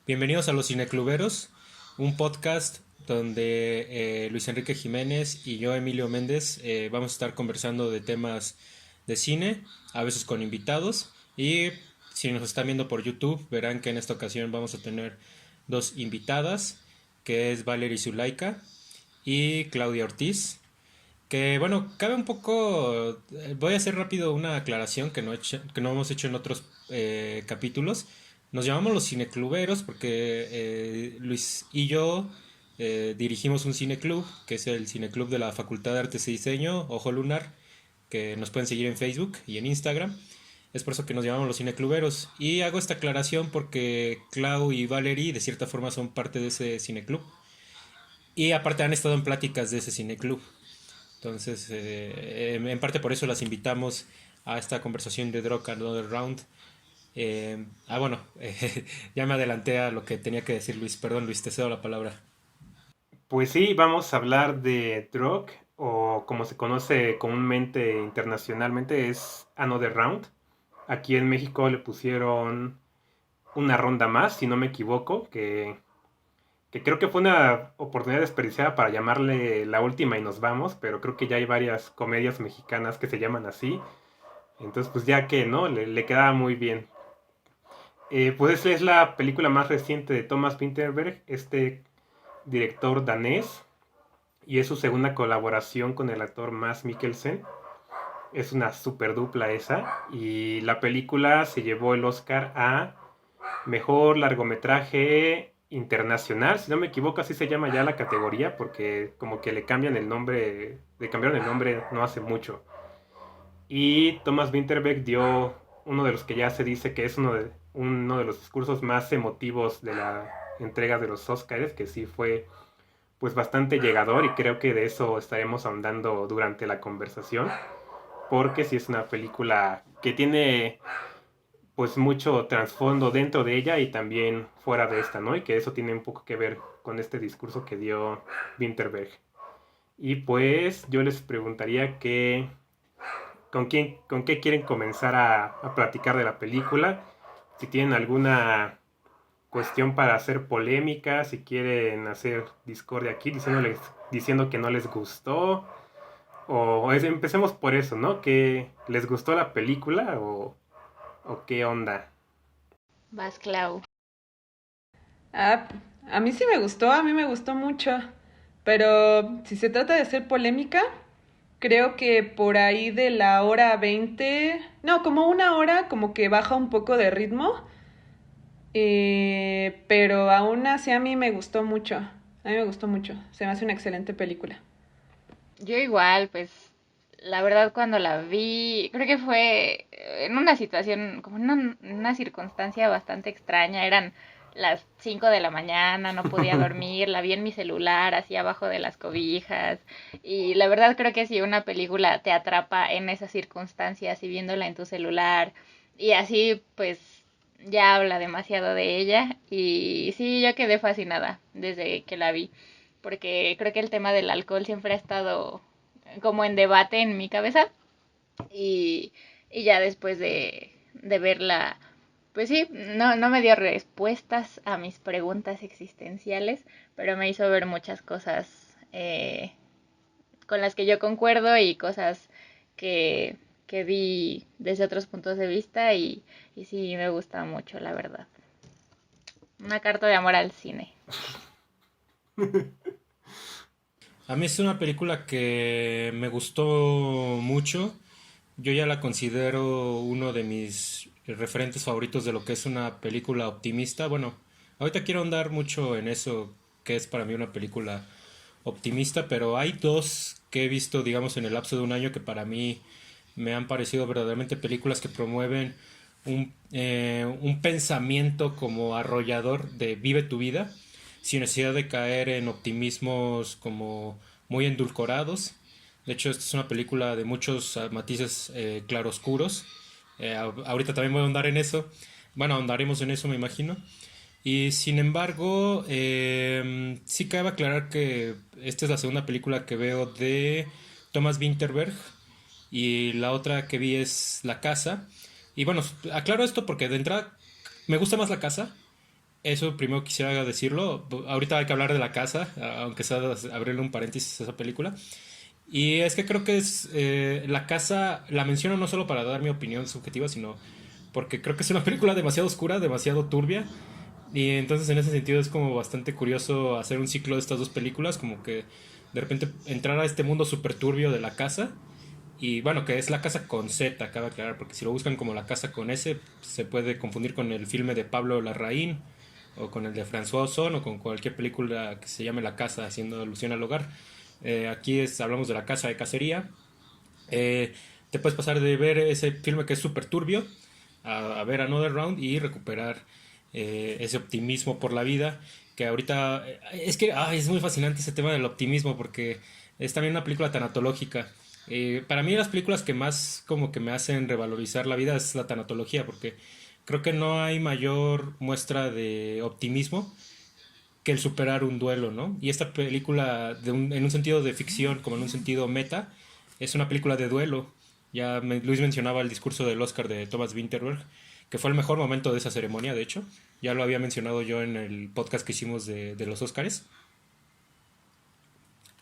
Bienvenidos a Los Cinecluberos, un podcast donde Luis Enrique Jiménez y yo, Emilio Méndez, vamos a estar conversando de temas de cine, a veces con invitados. Y si nos están viendo por YouTube, verán que en esta ocasión vamos a tener dos invitadas, que es Valerie Zulaika y Claudia Ortiz. Que bueno, cabe un poco. Voy a hacer rápido una aclaración que no hemos hecho en otros capítulos. Nos llamamos los cinecluberos porque Luis y yo dirigimos un cineclub, que es el cineclub de la Facultad de Artes y Diseño, Ojo Lunar, que nos pueden seguir en Facebook y en Instagram. Es por eso que nos llamamos los cinecluberos. Y hago esta aclaración porque Clau y Valerie de cierta forma son parte de ese cineclub. Y aparte han estado en pláticas de ese cineclub. Entonces, en parte por eso las invitamos a esta conversación de Drug Another Round. Bueno, ya me adelanté a lo que tenía que decir Luis. Perdón, Luis, te cedo la palabra. Pues sí, vamos a hablar de Drug, o como se conoce comúnmente internacionalmente, es Another Round. Aquí en México le pusieron una ronda más, si no me equivoco, que creo que fue una oportunidad desperdiciada para llamarle la última y nos vamos, pero creo que ya hay varias comedias mexicanas que se llaman así. Entonces, pues ya que, ¿no? Le quedaba muy bien. Pues es la película más reciente de Thomas Vinterberg, este director danés, y es su segunda colaboración con el actor Mads Mikkelsen. Es una super dupla esa. Y la película se llevó el Oscar a mejor largometraje internacional. Si no me equivoco, así se llama ya la categoría, porque como que le cambiaron el nombre no hace mucho. Y Thomas Vinterberg dio uno de los que ya se dice que es uno de los discursos más emotivos de la entrega de los Oscars, que sí fue pues bastante llegador, y creo que de eso estaremos ahondando durante la conversación, porque sí es una película que tiene pues mucho trasfondo dentro de ella y también fuera de esta, ¿no? Y que eso tiene un poco que ver con este discurso que dio Winterberg. Y pues yo les preguntaría con qué quieren comenzar a platicar de la película, si tienen alguna cuestión para hacer polémica, si quieren hacer discordia aquí, diciendo que no les gustó, empecemos por eso, ¿no? ¿Que les gustó la película o qué onda? Vas, Clau. Ah, a mí sí me gustó, a mí me gustó mucho. Pero si se trata de hacer polémica, creo que por ahí de la hora 20, no, como una hora, como que baja un poco de ritmo. Pero aún así a mí me gustó mucho. A mí me gustó mucho. Se me hace una excelente película. Yo igual, pues la verdad cuando la vi, creo que fue en una situación, como una circunstancia bastante extraña. Eran las 5 de la mañana, no podía dormir, la vi en mi celular, así abajo de las cobijas. Y la verdad creo que si una película te atrapa en esas circunstancias y viéndola en tu celular y así, pues ya habla demasiado de ella. Y sí, yo quedé fascinada desde que la vi, porque creo que el tema del alcohol siempre ha estado como en debate en mi cabeza. Y ya después de verla, pues sí, no me dio respuestas a mis preguntas existenciales, pero me hizo ver muchas cosas con las que yo concuerdo y cosas que vi desde otros puntos de vista, y sí me gusta mucho, la verdad. Una carta de amor al cine. A mí es una película que me gustó mucho. Yo ya la considero uno de mis referentes favoritos de lo que es una película optimista. Bueno, ahorita quiero andar mucho en eso, que es para mí una película optimista, pero hay dos que he visto, digamos, en el lapso de un año que para mí me han parecido verdaderamente películas que promueven un pensamiento como arrollador de vive tu vida, sin necesidad de caer en optimismos como muy endulcorados. De hecho, esta es una película de muchos matices claroscuros. Ahorita también voy a ahondar en eso. Bueno, ahondaremos en eso, me imagino. Y sin embargo, sí cabe aclarar que esta es la segunda película que veo de Thomas Vinterberg, y la otra que vi es La Casa. Y bueno, aclaro esto porque de entrada me gusta más La Casa, eso primero quisiera decirlo. Ahorita hay que hablar de la casa, aunque sea abrirle un paréntesis a esa película. Y es que creo que es la casa, la menciono no solo para dar mi opinión subjetiva, sino porque creo que es una película demasiado oscura, demasiado turbia. Y entonces en ese sentido es como bastante curioso hacer un ciclo de estas dos películas, como que de repente entrar a este mundo súper turbio de la casa. Y bueno, que es la casa con Z, cabe aclarar, porque si lo buscan como la casa con S, se puede confundir con el filme de Pablo Larraín, o con el de François Ozon, o con cualquier película que se llame La Casa, haciendo alusión al hogar. Aquí hablamos de la casa de cacería. Te puedes pasar de ver ese filme que es súper turbio a ver Another Round y recuperar ese optimismo por la vida, que ahorita es que es muy fascinante ese tema del optimismo porque es también una película tanatológica. Para mí las películas que más como que me hacen revalorizar la vida es la tanatología, porque creo que no hay mayor muestra de optimismo que el superar un duelo, ¿no? Y esta película, en un sentido de ficción, como en un sentido meta, es una película de duelo. Luis mencionaba el discurso del Oscar de Thomas Vinterberg, que fue el mejor momento de esa ceremonia, de hecho. Ya lo había mencionado yo en el podcast que hicimos de los Oscars.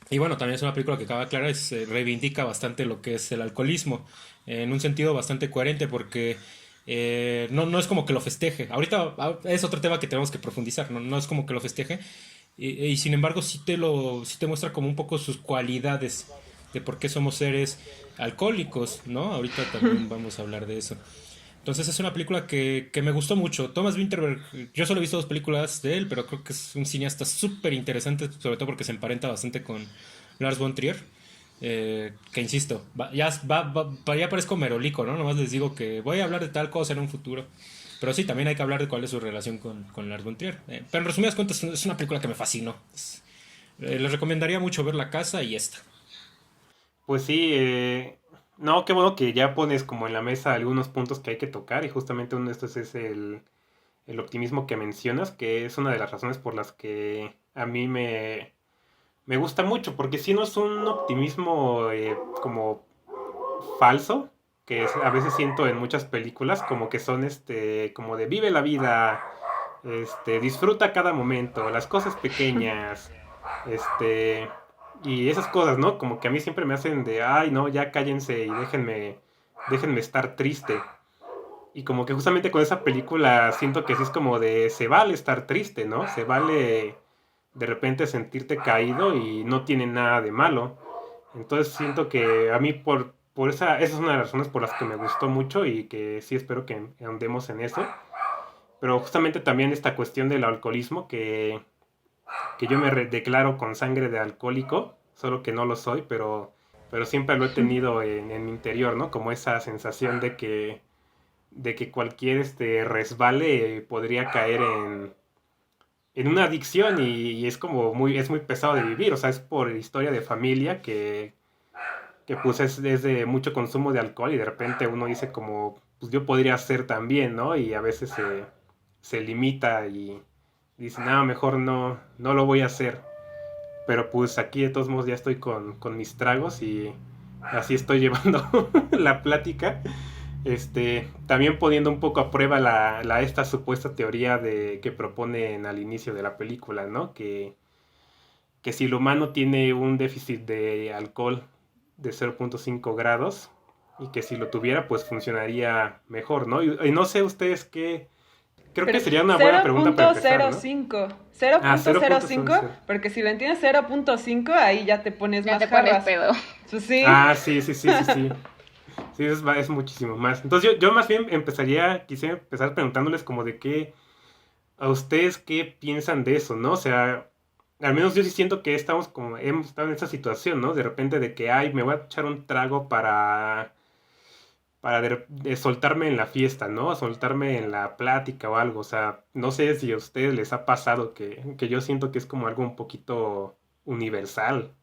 Y bueno, también es una película que acaba clara, reivindica bastante lo que es el alcoholismo, en un sentido bastante coherente, porque no es como que lo festeje. Ahorita es otro tema que tenemos que profundizar, no es como que lo festeje, y sin embargo sí te muestra como un poco sus cualidades de por qué somos seres alcohólicos, ¿no? Ahorita también vamos a hablar de eso. Entonces es una película que me gustó mucho. Thomas Vinterberg, yo solo he visto dos películas de él, pero creo que es un cineasta súper interesante, sobre todo porque se emparenta bastante con Lars von Trier. Que insisto, ya parezco merolico, ¿no? Nomás les digo que voy a hablar de tal cosa en un futuro. Pero sí, también hay que hablar de cuál es su relación con Lars von Trier. Pero en resumidas cuentas, es una película que me fascinó. Les recomendaría mucho ver La Casa y esta. Pues sí, no, qué bueno que ya pones como en la mesa algunos puntos que hay que tocar y justamente uno de estos es el optimismo que mencionas, que es una de las razones por las que a mí me gusta mucho, porque si no es un optimismo como falso, que a veces siento en muchas películas, como que son como de vive la vida, disfruta cada momento, las cosas pequeñas, este, y esas cosas, ¿no? Como que a mí siempre me hacen de, ay, no, ya cállense y déjenme estar triste. Y como que justamente con esa película siento que sí es como de, se vale estar triste, ¿no? Se vale de repente sentirte caído y no tiene nada de malo. Entonces siento que a mí esa es una de las razones por las que me gustó mucho y que sí espero que andemos en eso. Pero justamente también esta cuestión del alcoholismo, que yo declaro con sangre de alcohólico, solo que no lo soy, pero siempre lo he tenido en mi interior, ¿no? Como esa sensación de que cualquier resbale podría caer en una adicción y es como es muy pesado de vivir, o sea, es por historia de familia que pues es de mucho consumo de alcohol y de repente uno dice como, pues yo podría ser también, ¿no? Y a veces se limita y dice, no, mejor no lo voy a hacer. Pero pues aquí de todos modos ya estoy con mis tragos y así estoy llevando la plática. También poniendo un poco a prueba esta supuesta teoría que proponen al inicio de la película, ¿no? Que si el humano tiene un déficit de alcohol de 0.5 grados y que si lo tuviera pues funcionaría mejor, ¿no? Y no sé ustedes qué. Creo que sería una buena pregunta para empezar, ¿no? 0.05. Ah, 0.05, porque si lo entiendes 0.5, ahí ya te pones Ya más te pones jarras. pedo. Pues sí. Ah, sí. Sí, es muchísimo más. Entonces yo más bien quisiera empezar preguntándoles como de a ustedes qué piensan de eso, ¿no? O sea, al menos yo sí siento que hemos estado en esa situación, ¿no? De repente de que, ay, me voy a echar un trago para de soltarme en la fiesta, ¿no? Soltarme en la plática o algo. O sea, no sé si a ustedes les ha pasado que yo siento que es como algo un poquito universal.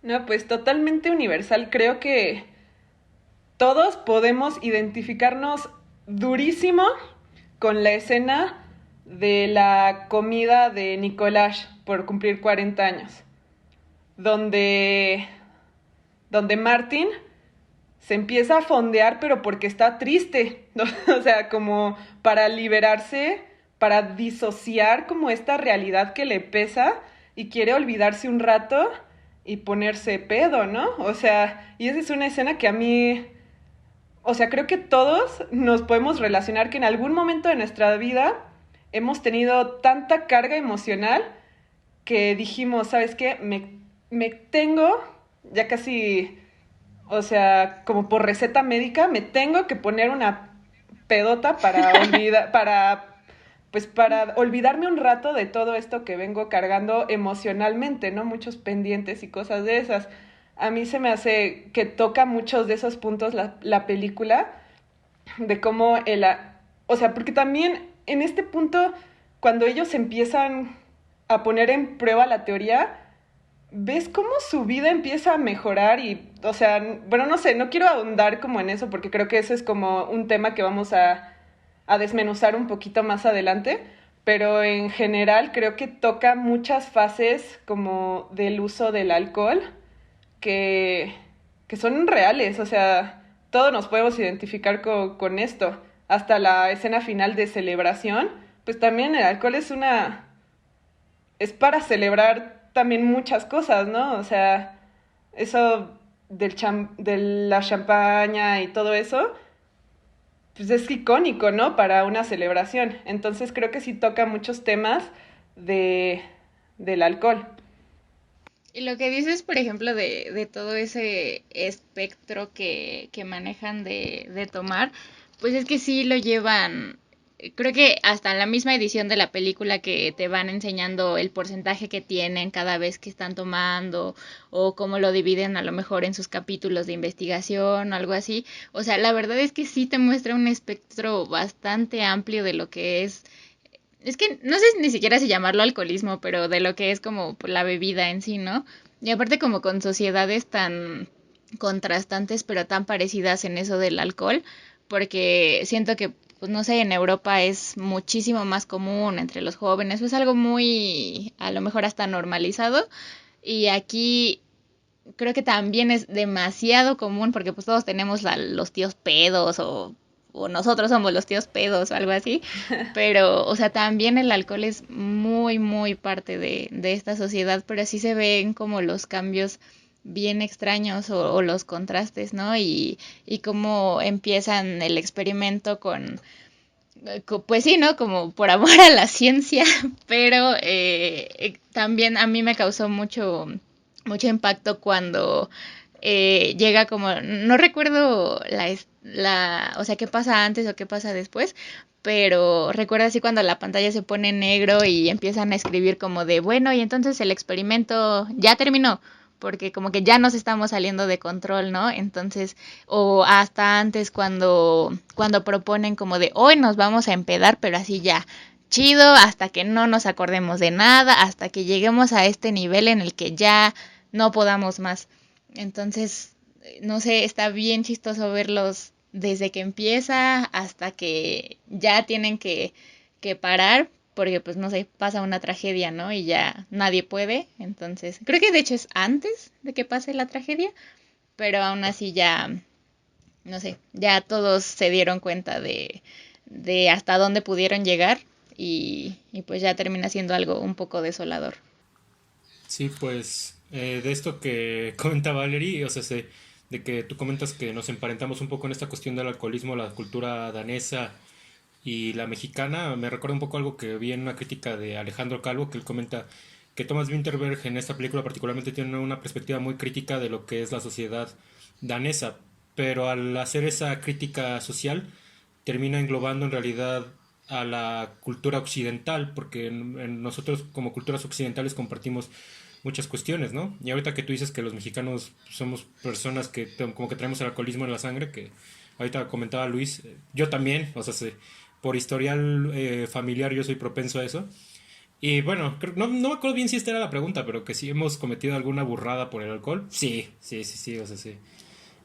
No, pues totalmente universal. Creo que todos podemos identificarnos durísimo con la escena de la comida de Nicolás por cumplir 40 años, donde Martin se empieza a fondear, pero porque está triste, ¿no? O sea, como para liberarse, para disociar como esta realidad que le pesa y quiere olvidarse un rato y ponerse pedo, ¿no? O sea, y esa es una escena que a mí, o sea, creo que todos nos podemos relacionar que en algún momento de nuestra vida hemos tenido tanta carga emocional que dijimos, ¿sabes qué? Me tengo, ya casi, o sea, como por receta médica, me tengo que poner una pedota para olvidar, pues para olvidarme un rato de todo esto que vengo cargando emocionalmente, ¿no? Muchos pendientes y cosas de esas. A mí se me hace que toca muchos de esos puntos la película, de cómo o sea, porque también en este punto, cuando ellos empiezan a poner en prueba la teoría, ves cómo su vida empieza a mejorar y, o sea, bueno, no sé, no quiero ahondar como en eso porque creo que ese es como un tema que vamos a desmenuzar un poquito más adelante, pero en general creo que toca muchas fases como del uso del alcohol que, que son reales, o sea, todos nos podemos identificar con esto. Hasta la escena final de celebración, pues también el alcohol es para celebrar también muchas cosas, ¿no? O sea, eso de la champaña y todo eso, pues es icónico, ¿no? Para una celebración. Entonces creo que sí toca muchos temas de, del alcohol. Y lo que dices, por ejemplo, de todo ese espectro que manejan de tomar, pues es que sí lo llevan, creo que hasta en la misma edición de la película que te van enseñando el porcentaje que tienen cada vez que están tomando o cómo lo dividen a lo mejor en sus capítulos de investigación o algo así. O sea, la verdad es que sí te muestra un espectro bastante amplio de lo que es que no sé ni siquiera si llamarlo alcoholismo, pero de lo que es como la bebida en sí, ¿no? Y aparte como con sociedades tan contrastantes pero tan parecidas en eso del alcohol, porque siento que, pues no sé, en Europa es muchísimo más común entre los jóvenes, es algo muy, a lo mejor hasta normalizado, y aquí creo que también es demasiado común porque pues todos tenemos los tíos pedos o nosotros somos los tíos pedos o algo así, pero o sea, también el alcohol es muy, muy parte de esta sociedad, pero sí se ven como los cambios bien extraños o los contrastes, ¿no? Y cómo empiezan el experimento pues sí, ¿no? Como por amor a la ciencia, pero también a mí me causó mucho impacto cuando llega como, no recuerdo o sea, qué pasa antes o qué pasa después, pero recuerdo así cuando la pantalla se pone negro y empiezan a escribir como de, bueno, y entonces el experimento ya terminó, porque como que ya nos estamos saliendo de control, ¿no? Entonces, o hasta antes cuando proponen como de, hoy nos vamos a empedar, pero así ya, chido, hasta que no nos acordemos de nada, hasta que lleguemos a este nivel en el que ya no podamos más. Entonces, no sé, está bien chistoso verlos desde que empieza hasta que ya tienen que parar, porque pues no sé, pasa una tragedia, ¿no? Y ya nadie puede. Entonces, creo que de hecho es antes de que pase la tragedia, pero aún así ya, no sé, ya todos se dieron cuenta de hasta dónde pudieron llegar y pues ya termina siendo algo un poco desolador. Sí, pues de esto que comenta Valerie, o sea, de que tú comentas que nos emparentamos un poco en esta cuestión del alcoholismo, la cultura danesa y la mexicana, me recuerda un poco algo que vi en una crítica de Alejandro Calvo, que él comenta que Thomas Vinterberg en esta película particularmente tiene una perspectiva muy crítica de lo que es la sociedad danesa, pero al hacer esa crítica social termina englobando en realidad a la cultura occidental, porque nosotros como culturas occidentales compartimos muchas cuestiones, ¿no? Y ahorita que tú dices que los mexicanos somos personas que como que traemos el alcoholismo en la sangre, que ahorita comentaba Luis, yo también, o sea, por historial familiar yo soy propenso a eso. Y bueno, no me acuerdo bien si esta era la pregunta, pero que si hemos cometido alguna burrada por el alcohol. Sí, sí, sí, sí, o sea, sí.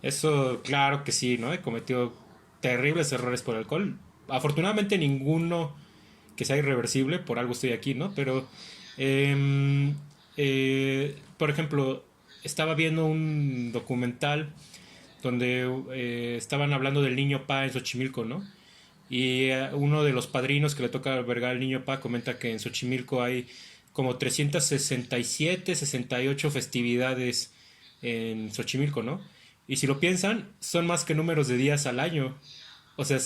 Eso, claro que sí, ¿no? He cometido terribles errores por alcohol. Afortunadamente ninguno que sea irreversible, por algo estoy aquí, ¿no? Pero, por ejemplo, estaba viendo un documental donde estaban hablando del niño Pa en Xochimilco, ¿no? Y uno de los padrinos que le toca albergar al niño Pa comenta que en Xochimilco hay como 367, 68 festividades en Xochimilco, ¿no? Y si lo piensan, son más que números de días al año. O sea,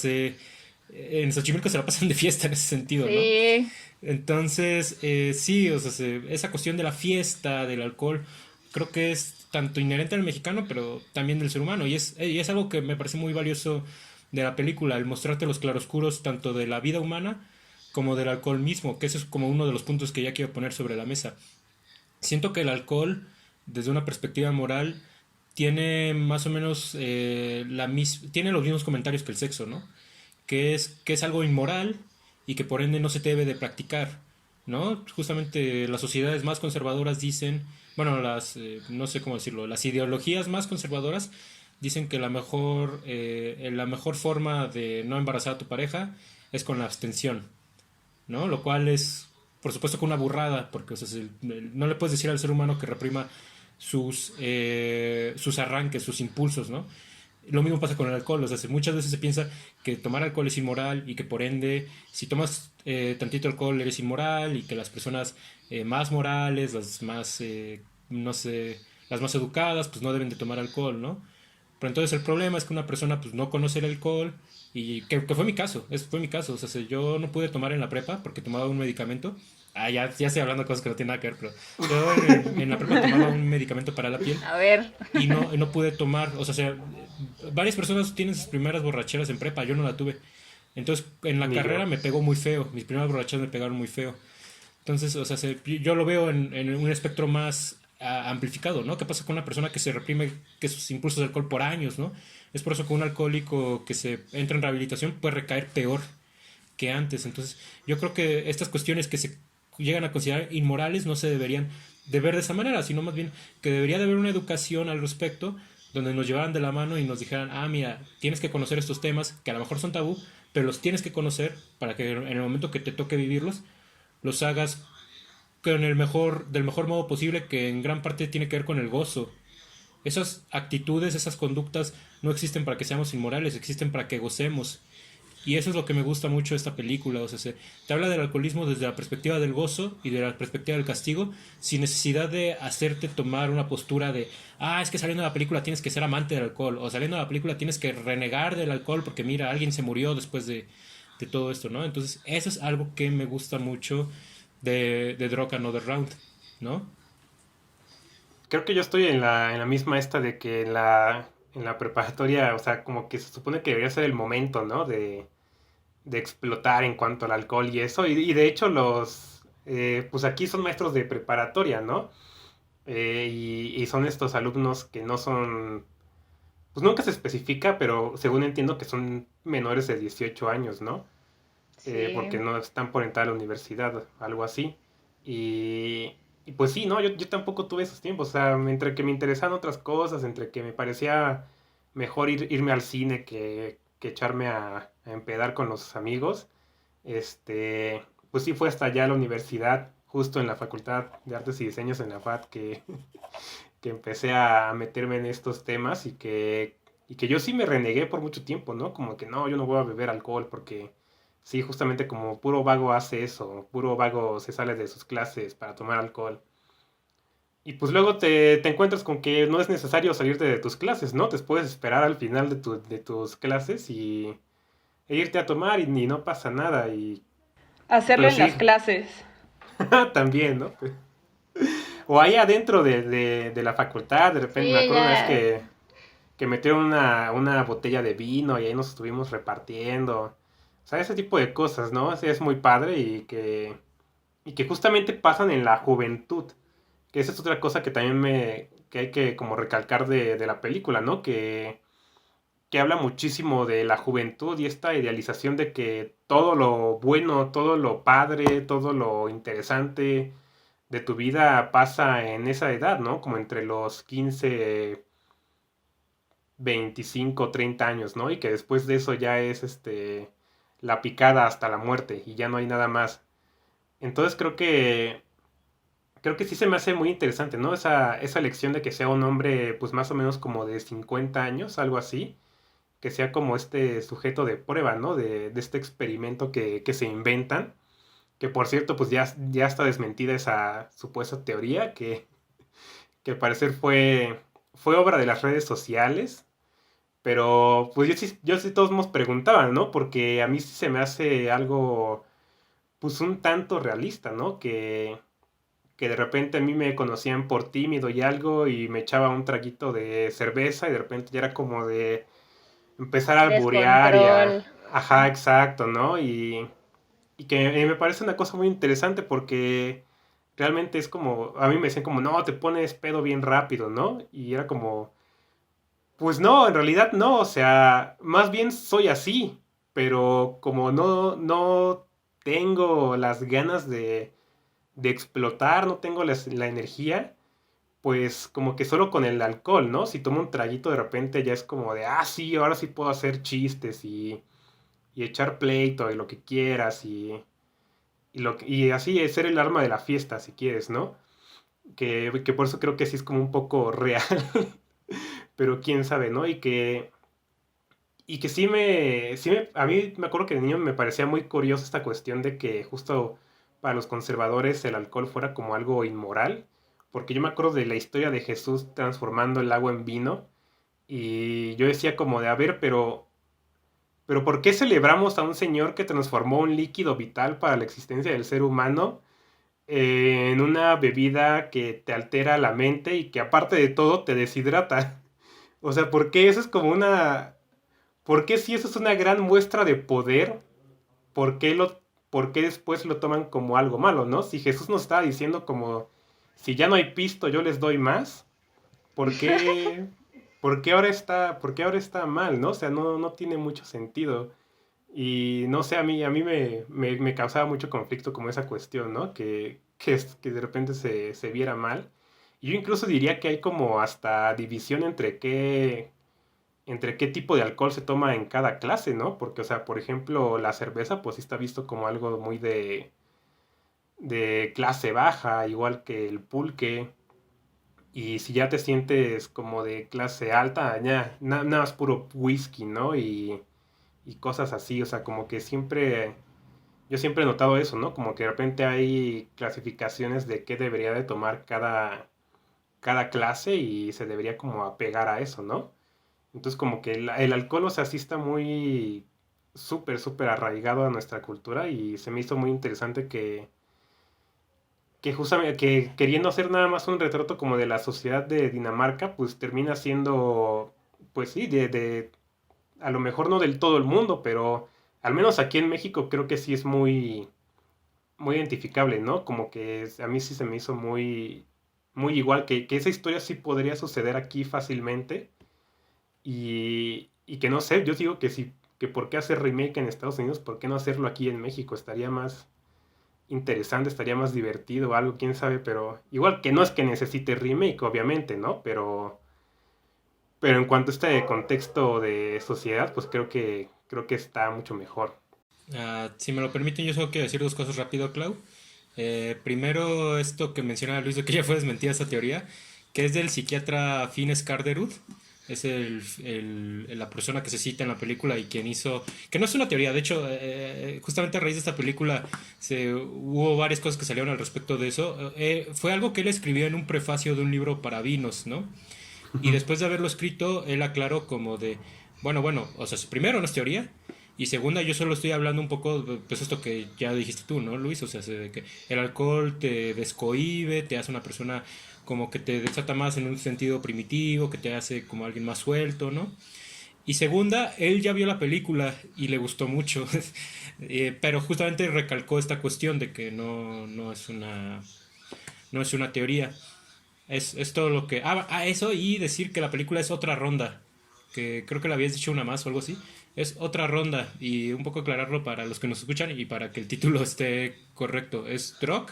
en Xochimilco se la pasan de fiesta en ese sentido, ¿no? Sí, Entonces, sí, o sea, esa cuestión de la fiesta, del alcohol, creo que es tanto inherente al mexicano, pero también del ser humano. Y es algo que me parece muy valioso de la película, el mostrarte los claroscuros tanto de la vida humana como del alcohol mismo, que ese es como uno de los puntos que ya quiero poner sobre la mesa. Siento que el alcohol, desde una perspectiva moral, tiene más o menos tiene los mismos comentarios que el sexo, ¿no? Que es algo inmoral y que por ende no se debe de practicar, ¿no? Justamente las sociedades más conservadoras dicen, bueno, no sé cómo decirlo, las ideologías más conservadoras dicen que la mejor forma de no embarazar a tu pareja es con la abstención, ¿no? Lo cual es, por supuesto, que una burrada, porque o sea, no le puedes decir al ser humano que reprima sus arranques, sus impulsos, ¿no? Lo mismo pasa con el alcohol, o sea, muchas veces se piensa que tomar alcohol es inmoral y que por ende, si tomas tantito alcohol eres inmoral y que las personas más morales, las más, no sé, las más educadas, pues no deben de tomar alcohol, ¿no? Pero entonces el problema es que una persona pues no conoce el alcohol y que fue mi caso, fue mi caso, o sea, yo no pude tomar en la prepa porque tomaba un medicamento. Ya estoy hablando de cosas que no tienen nada que ver, pero yo en la prepa tomaba un medicamento para la piel a ver. y no pude tomar, o sea, varias personas tienen sus primeras borracheras en prepa, yo no la tuve. Entonces, en la Ni carrera yo. me pegó muy feo, mis primeras borracheras me pegaron muy feo. Entonces, o sea, yo lo veo en un espectro más amplificado, ¿no? ¿Qué pasa con una persona que se reprime que sus impulsos de alcohol por años, ¿no? Es por eso que un alcohólico que se entra en rehabilitación puede recaer peor que antes. Entonces, yo creo que estas cuestiones que se llegan a considerar inmorales no se deberían de ver de esa manera, sino más bien que debería de haber una educación al respecto donde nos llevaran de la mano y nos dijeran, mira, tienes que conocer estos temas que a lo mejor son tabú, pero los tienes que conocer para que en el momento que te toque vivirlos, los hagas del mejor modo posible, que en gran parte tiene que ver con el gozo. Esas actitudes, esas conductas no existen para que seamos inmorales, existen para que gocemos. Y eso es lo que me gusta mucho de esta película. O sea, te habla del alcoholismo desde la perspectiva del gozo y de la perspectiva del castigo, sin necesidad de hacerte tomar una postura de, es que saliendo de la película tienes que ser amante del alcohol, o saliendo de la película tienes que renegar del alcohol porque mira, alguien se murió después de todo esto, ¿no? Entonces, eso es algo que me gusta mucho de Drug Another Round, ¿no? Creo que yo estoy en la misma esta de que en la preparatoria, o sea, como que se supone que debería ser el momento, ¿no? De explotar en cuanto al alcohol y eso. Y de hecho pues aquí son maestros de preparatoria, ¿no? Y son estos alumnos que no son, pues nunca se especifica, pero según entiendo que son menores de 18 años, ¿no? Sí. Porque no están por entrar a la universidad, algo así. Y pues sí, ¿no? Yo tampoco tuve esos tiempos, o sea, entre que me interesaban otras cosas, entre que me parecía mejor irme al cine que echarme a empedar con los amigos, pues sí fue hasta allá la universidad, justo en la Facultad de Artes y Diseños en la FAD, que empecé a meterme en estos temas y que yo sí me renegué por mucho tiempo, ¿no? Como que no, yo no voy a beber alcohol porque sí, justamente como puro vago hace eso, puro vago se sale de sus clases para tomar alcohol. Y pues luego te encuentras con que no es necesario salirte de tus clases, ¿no? Te puedes esperar al final de tus clases e irte a tomar y no pasa nada. Hacerlo Pero en las sí, clases. también, ¿no? O ahí adentro de la facultad, de repente, me Sí, acuerdo una vez ya. que metieron una botella de vino y ahí nos estuvimos repartiendo. O sea, ese tipo de cosas, ¿no? Sí, es muy padre y que justamente pasan en la juventud. Que esa es otra cosa que también que hay que como recalcar de la película, ¿no? Que habla muchísimo de la juventud y esta idealización de que todo lo bueno, todo lo padre, todo lo interesante de tu vida pasa en esa edad, ¿no? Como entre los 15, 25, 30 años, ¿no? Y que después de eso ya es la picada hasta la muerte y ya no hay nada más. Entonces creo creo que sí se me hace muy interesante, ¿no? Esa elección de que sea un hombre, pues más o menos como de 50 años, algo así, que sea como este sujeto de prueba, ¿no? De este experimento que se inventan, que por cierto, pues ya está desmentida esa supuesta teoría, que al parecer fue obra de las redes sociales, pero pues yo sí todos nos preguntaban, ¿no? Porque a mí sí se me hace algo, pues un tanto realista, ¿no? Que de repente a mí me conocían por tímido y algo y me echaba un traguito de cerveza y de repente ya era como de empezar a alburear Descontrol. ajá, exacto, ¿no? Y que me parece una cosa muy interesante porque realmente es como, a mí me decían como, no, te pones pedo bien rápido, ¿no? Y era como, pues no, en realidad no, o sea, más bien soy así, pero como no tengo las ganas de explotar, no tengo la energía, pues como que solo con el alcohol, ¿no? Si tomo un traguito de repente ya es como de, ah, sí, ahora sí puedo hacer chistes y echar pleito y lo que quieras y así es ser el arma de la fiesta, si quieres, ¿no? Que por eso creo que sí es como un poco real, pero quién sabe, ¿no? Y que a mí me acuerdo que de niño me parecía muy curioso esta cuestión de que justo para los conservadores el alcohol fuera como algo inmoral, porque yo me acuerdo de la historia de Jesús transformando el agua en vino, y yo decía como de, a ver, pero ¿por qué celebramos a un señor que transformó un líquido vital para la existencia del ser humano en una bebida que te altera la mente y que aparte de todo te deshidrata? O sea, ¿por qué eso es como una... ¿Por qué si eso es una gran muestra de poder, por qué, por qué después lo toman como algo malo, ¿no? Si Jesús nos estaba diciendo como, si ya no hay pisto, yo les doy más, ¿por qué, por qué ahora está mal, ¿no? O sea, no tiene mucho sentido. Y no sé, a mí me causaba mucho conflicto como esa cuestión, ¿no? Que de repente se viera mal. Y yo incluso diría que hay como hasta división entre qué tipo de alcohol se toma en cada clase, ¿no? Porque, o sea, por ejemplo, la cerveza, pues sí está visto como algo muy de clase baja, igual que el pulque. Y si ya te sientes como de clase alta, ya, nada más puro whisky, ¿no? Y cosas así, o sea, como que yo siempre he notado eso, ¿no? Como que de repente hay clasificaciones de qué debería de tomar cada clase y se debería como apegar a eso, ¿no? Entonces como que el alcohol, o sea, sí está muy súper arraigado a nuestra cultura y se me hizo muy interesante que justamente que queriendo hacer nada más un retrato como de la sociedad de Dinamarca, pues termina siendo, pues sí, a lo mejor no del todo el mundo, pero al menos aquí en México creo que sí es muy identificable, ¿no? Como que a mí sí se me hizo muy igual, que esa historia sí podría suceder aquí fácilmente y que no sé, yo digo que sí, que por qué hacer remake en Estados Unidos, por qué no hacerlo aquí en México, estaría más interesante, estaría más divertido, algo, quién sabe, pero igual que no es que necesite remake, obviamente, ¿no? Pero en cuanto a este contexto de sociedad, pues creo que está mucho mejor. Si me lo permiten, yo solo quiero decir dos cosas rápido, Clau. Primero, esto que menciona Luis, de que ya fue desmentida esa teoría, que es del psiquiatra Finn Skarderud. Es la persona que se cita en la película y quien hizo... Que no es una teoría, de hecho, justamente a raíz de esta película hubo varias cosas que salieron al respecto de eso. Fue algo que él escribió en un prefacio de un libro para vinos, ¿no? Y después de haberlo escrito, él aclaró como de, bueno, o sea, primero no es teoría, y segunda, yo solo estoy hablando un poco, pues esto que ya dijiste tú, ¿no, Luis? O sea, de que el alcohol te descohíbe, te hace una persona como que te desata más en un sentido primitivo, que te hace como alguien más suelto, ¿no? Y segunda, él ya vio la película y le gustó mucho, pero justamente recalcó esta cuestión de que no es una teoría. Es todo lo que... eso y decir que la película es otra ronda. Que creo que le habías dicho una más o algo así. Es otra ronda. Y un poco aclararlo para los que nos escuchan y para que el título esté correcto. Es drog.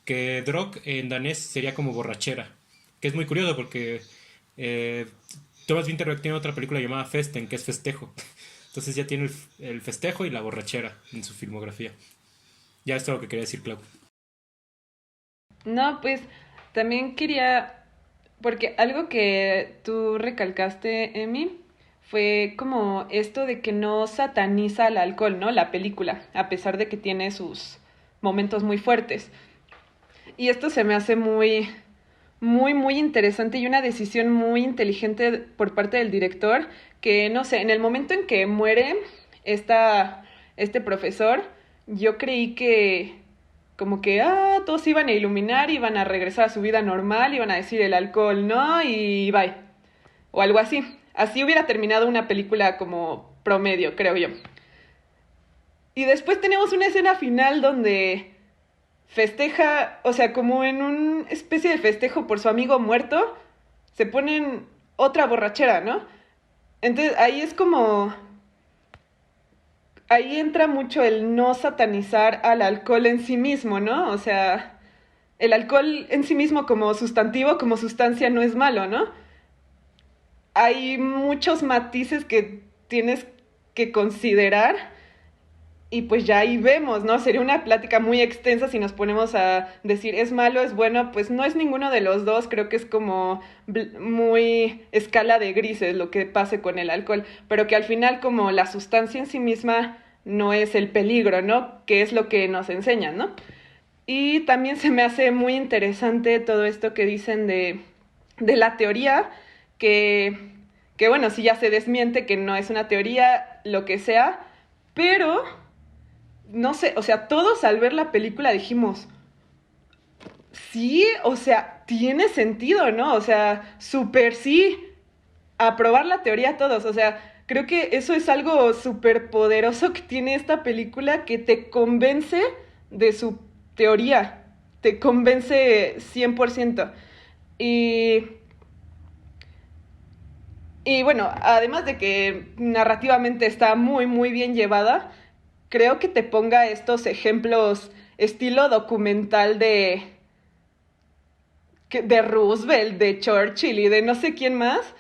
Que drog en danés sería como borrachera. Que es muy curioso porque Thomas Vinterberg tiene otra película llamada Festen, que es festejo. Entonces ya tiene el festejo y la borrachera en su filmografía. Ya es todo lo que quería decir, Clau. No, pues también quería, porque algo que tú recalcaste, Emi, fue como esto de que no sataniza el alcohol, ¿no? La película, a pesar de que tiene sus momentos muy fuertes. Y esto se me hace muy interesante y una decisión muy inteligente por parte del director, que no sé, en el momento en que muere este profesor, yo creí que como que todos se iban a iluminar, iban a regresar a su vida normal, iban a decir el alcohol no y bye, o algo así. Así hubiera terminado una película como promedio, creo yo. Y después tenemos una escena final donde festeja, o sea, como en una especie de festejo por su amigo muerto, se ponen otra borrachera, ¿no? Entonces ahí es como, ahí entra mucho el no satanizar al alcohol en sí mismo, ¿no? O sea, el alcohol en sí mismo como sustantivo, como sustancia no es malo, ¿no? Hay muchos matices que tienes que considerar y pues ya ahí vemos, ¿no? Sería una plática muy extensa si nos ponemos a decir es malo, es bueno, pues no es ninguno de los dos, creo que es como muy escala de grises lo que pase con el alcohol, pero que al final como la sustancia en sí misma no es el peligro, ¿no? Que es lo que nos enseñan, ¿no? Y también se me hace muy interesante todo esto que dicen de la teoría, que bueno, si ya se desmiente que no es una teoría, lo que sea, pero no sé, o sea, todos al ver la película dijimos, sí, o sea, tiene sentido, ¿no? O sea, súper sí, aprobar la teoría todos, o sea, creo que eso es algo súper poderoso que tiene esta película que te convence de su teoría, te convence 100%. Y, y bueno, además de que narrativamente está muy bien llevada, creo que te ponga estos ejemplos estilo documental de Roosevelt, de Churchill y de no sé quién más.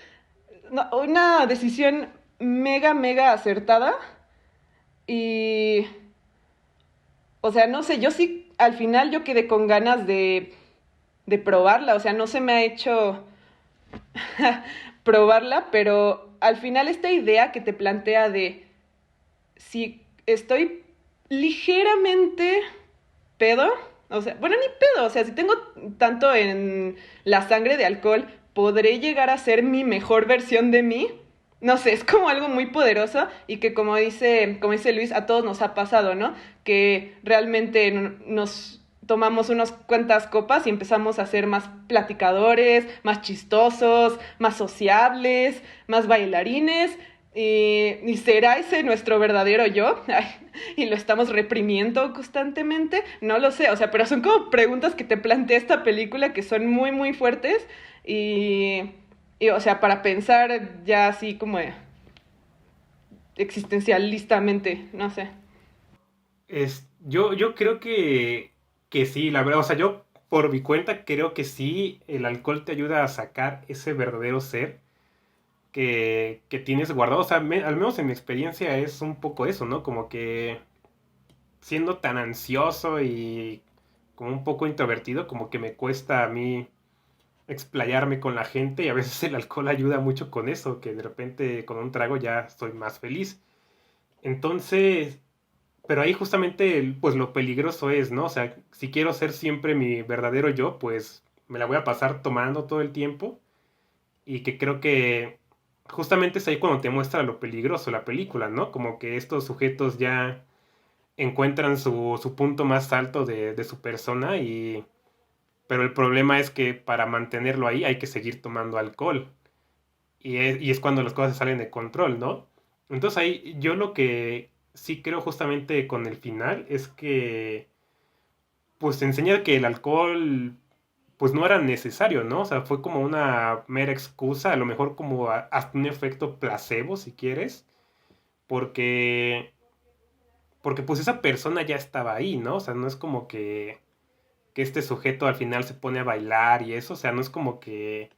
No, una decisión mega acertada. Y, o sea, no sé, yo sí, al final yo quedé con ganas de probarla. O sea, no se me ha hecho probarla, pero al final esta idea que te plantea de si estoy ligeramente pedo, o sea, bueno, ni pedo, o sea, si tengo tanto en la sangre de alcohol, podré llegar a ser mi mejor versión de mí. No sé, es como algo muy poderoso y que como dice Luis, a todos nos ha pasado, ¿no? Que realmente nos tomamos unas cuantas copas y empezamos a ser más platicadores, más chistosos, más sociables, más bailarines. ¿Y será ese nuestro verdadero yo? Ay, y lo estamos reprimiendo constantemente, no lo sé, o sea, pero son como preguntas que te plantea esta película que son muy fuertes y o sea, para pensar ya así como existencialistamente, no sé. Yo creo que sí, la verdad, o sea, yo por mi cuenta creo que sí, el alcohol te ayuda a sacar ese verdadero ser que tienes guardado. O sea, al menos en mi experiencia es un poco eso, ¿no? Como que siendo tan ansioso y como un poco introvertido, como que me cuesta a mí explayarme con la gente y a veces el alcohol ayuda mucho con eso, que de repente con un trago ya estoy más feliz. Entonces, pero ahí justamente pues lo peligroso es, ¿no? O sea, si quiero ser siempre mi verdadero yo, pues me la voy a pasar tomando todo el tiempo y que creo que justamente es ahí cuando te muestra lo peligroso la película, ¿no? Como que estos sujetos ya encuentran su punto más alto de su persona y... Pero el problema es que para mantenerlo ahí hay que seguir tomando alcohol. Y es cuando las cosas salen de control, ¿no? Entonces ahí yo lo que sí creo justamente con el final es que pues te enseña que el alcohol pues no era necesario, ¿no? O sea, fue como una mera excusa, a lo mejor como hasta un efecto placebo si quieres, porque porque pues esa persona ya estaba ahí, ¿no? O sea, no es como que este sujeto al final se pone a bailar y eso, o sea, no es como que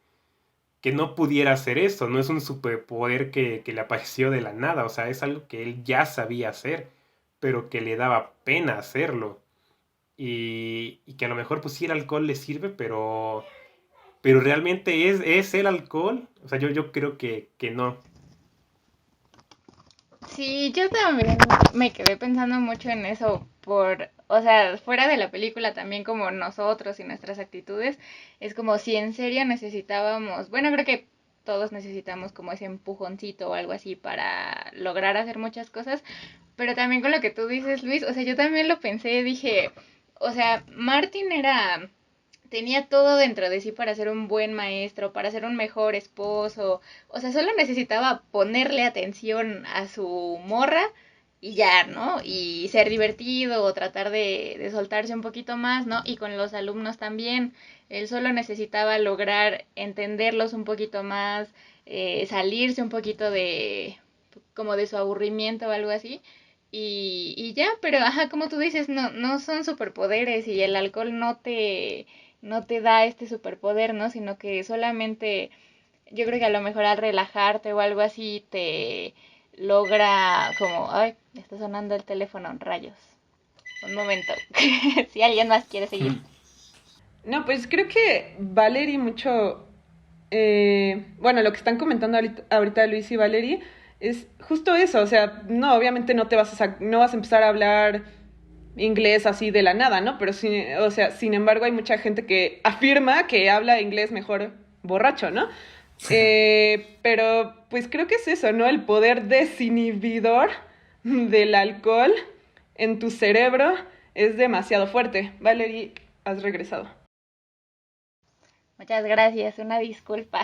no pudiera hacer eso, no es un superpoder que le apareció de la nada, o sea, es algo que él ya sabía hacer, pero que le daba pena hacerlo. y que a lo mejor pues sí el alcohol le sirve, pero realmente es el alcohol. O sea, yo creo que no. Sí, yo también me quedé pensando mucho en eso o sea, fuera de la película también como nosotros y nuestras actitudes, es como si en serio necesitábamos, bueno, creo que todos necesitamos como ese empujoncito o algo así para lograr hacer muchas cosas, pero también con lo que tú dices, Luis, o sea, yo también lo pensé, dije, o sea, Martin tenía todo dentro de sí para ser un buen maestro, para ser un mejor esposo. O sea, solo necesitaba ponerle atención a su morra y ya, ¿no? Y ser divertido o tratar de soltarse un poquito más, ¿no? Y con los alumnos también. Él solo necesitaba lograr entenderlos un poquito más, salirse un poquito de como de su aburrimiento o algo así. Y ya, pero ajá, como tú dices, no son superpoderes y el alcohol no te da este superpoder, ¿no? Sino que solamente yo creo que a lo mejor al relajarte o algo así te logra como, ay, está sonando el teléfono, rayos. Un momento, si alguien más quiere seguir. No, pues creo que Valerie mucho, bueno, lo que están comentando ahorita Luis y Valerie es justo eso, o sea, no, obviamente no te no vas a empezar a hablar inglés así de la nada, ¿no? Pero sí, o sea, sin embargo hay mucha gente que afirma que habla inglés mejor borracho, ¿no? Pero pues creo que es eso, ¿no? El poder desinhibidor del alcohol en tu cerebro es demasiado fuerte. Valerie, has regresado. Muchas gracias, una disculpa.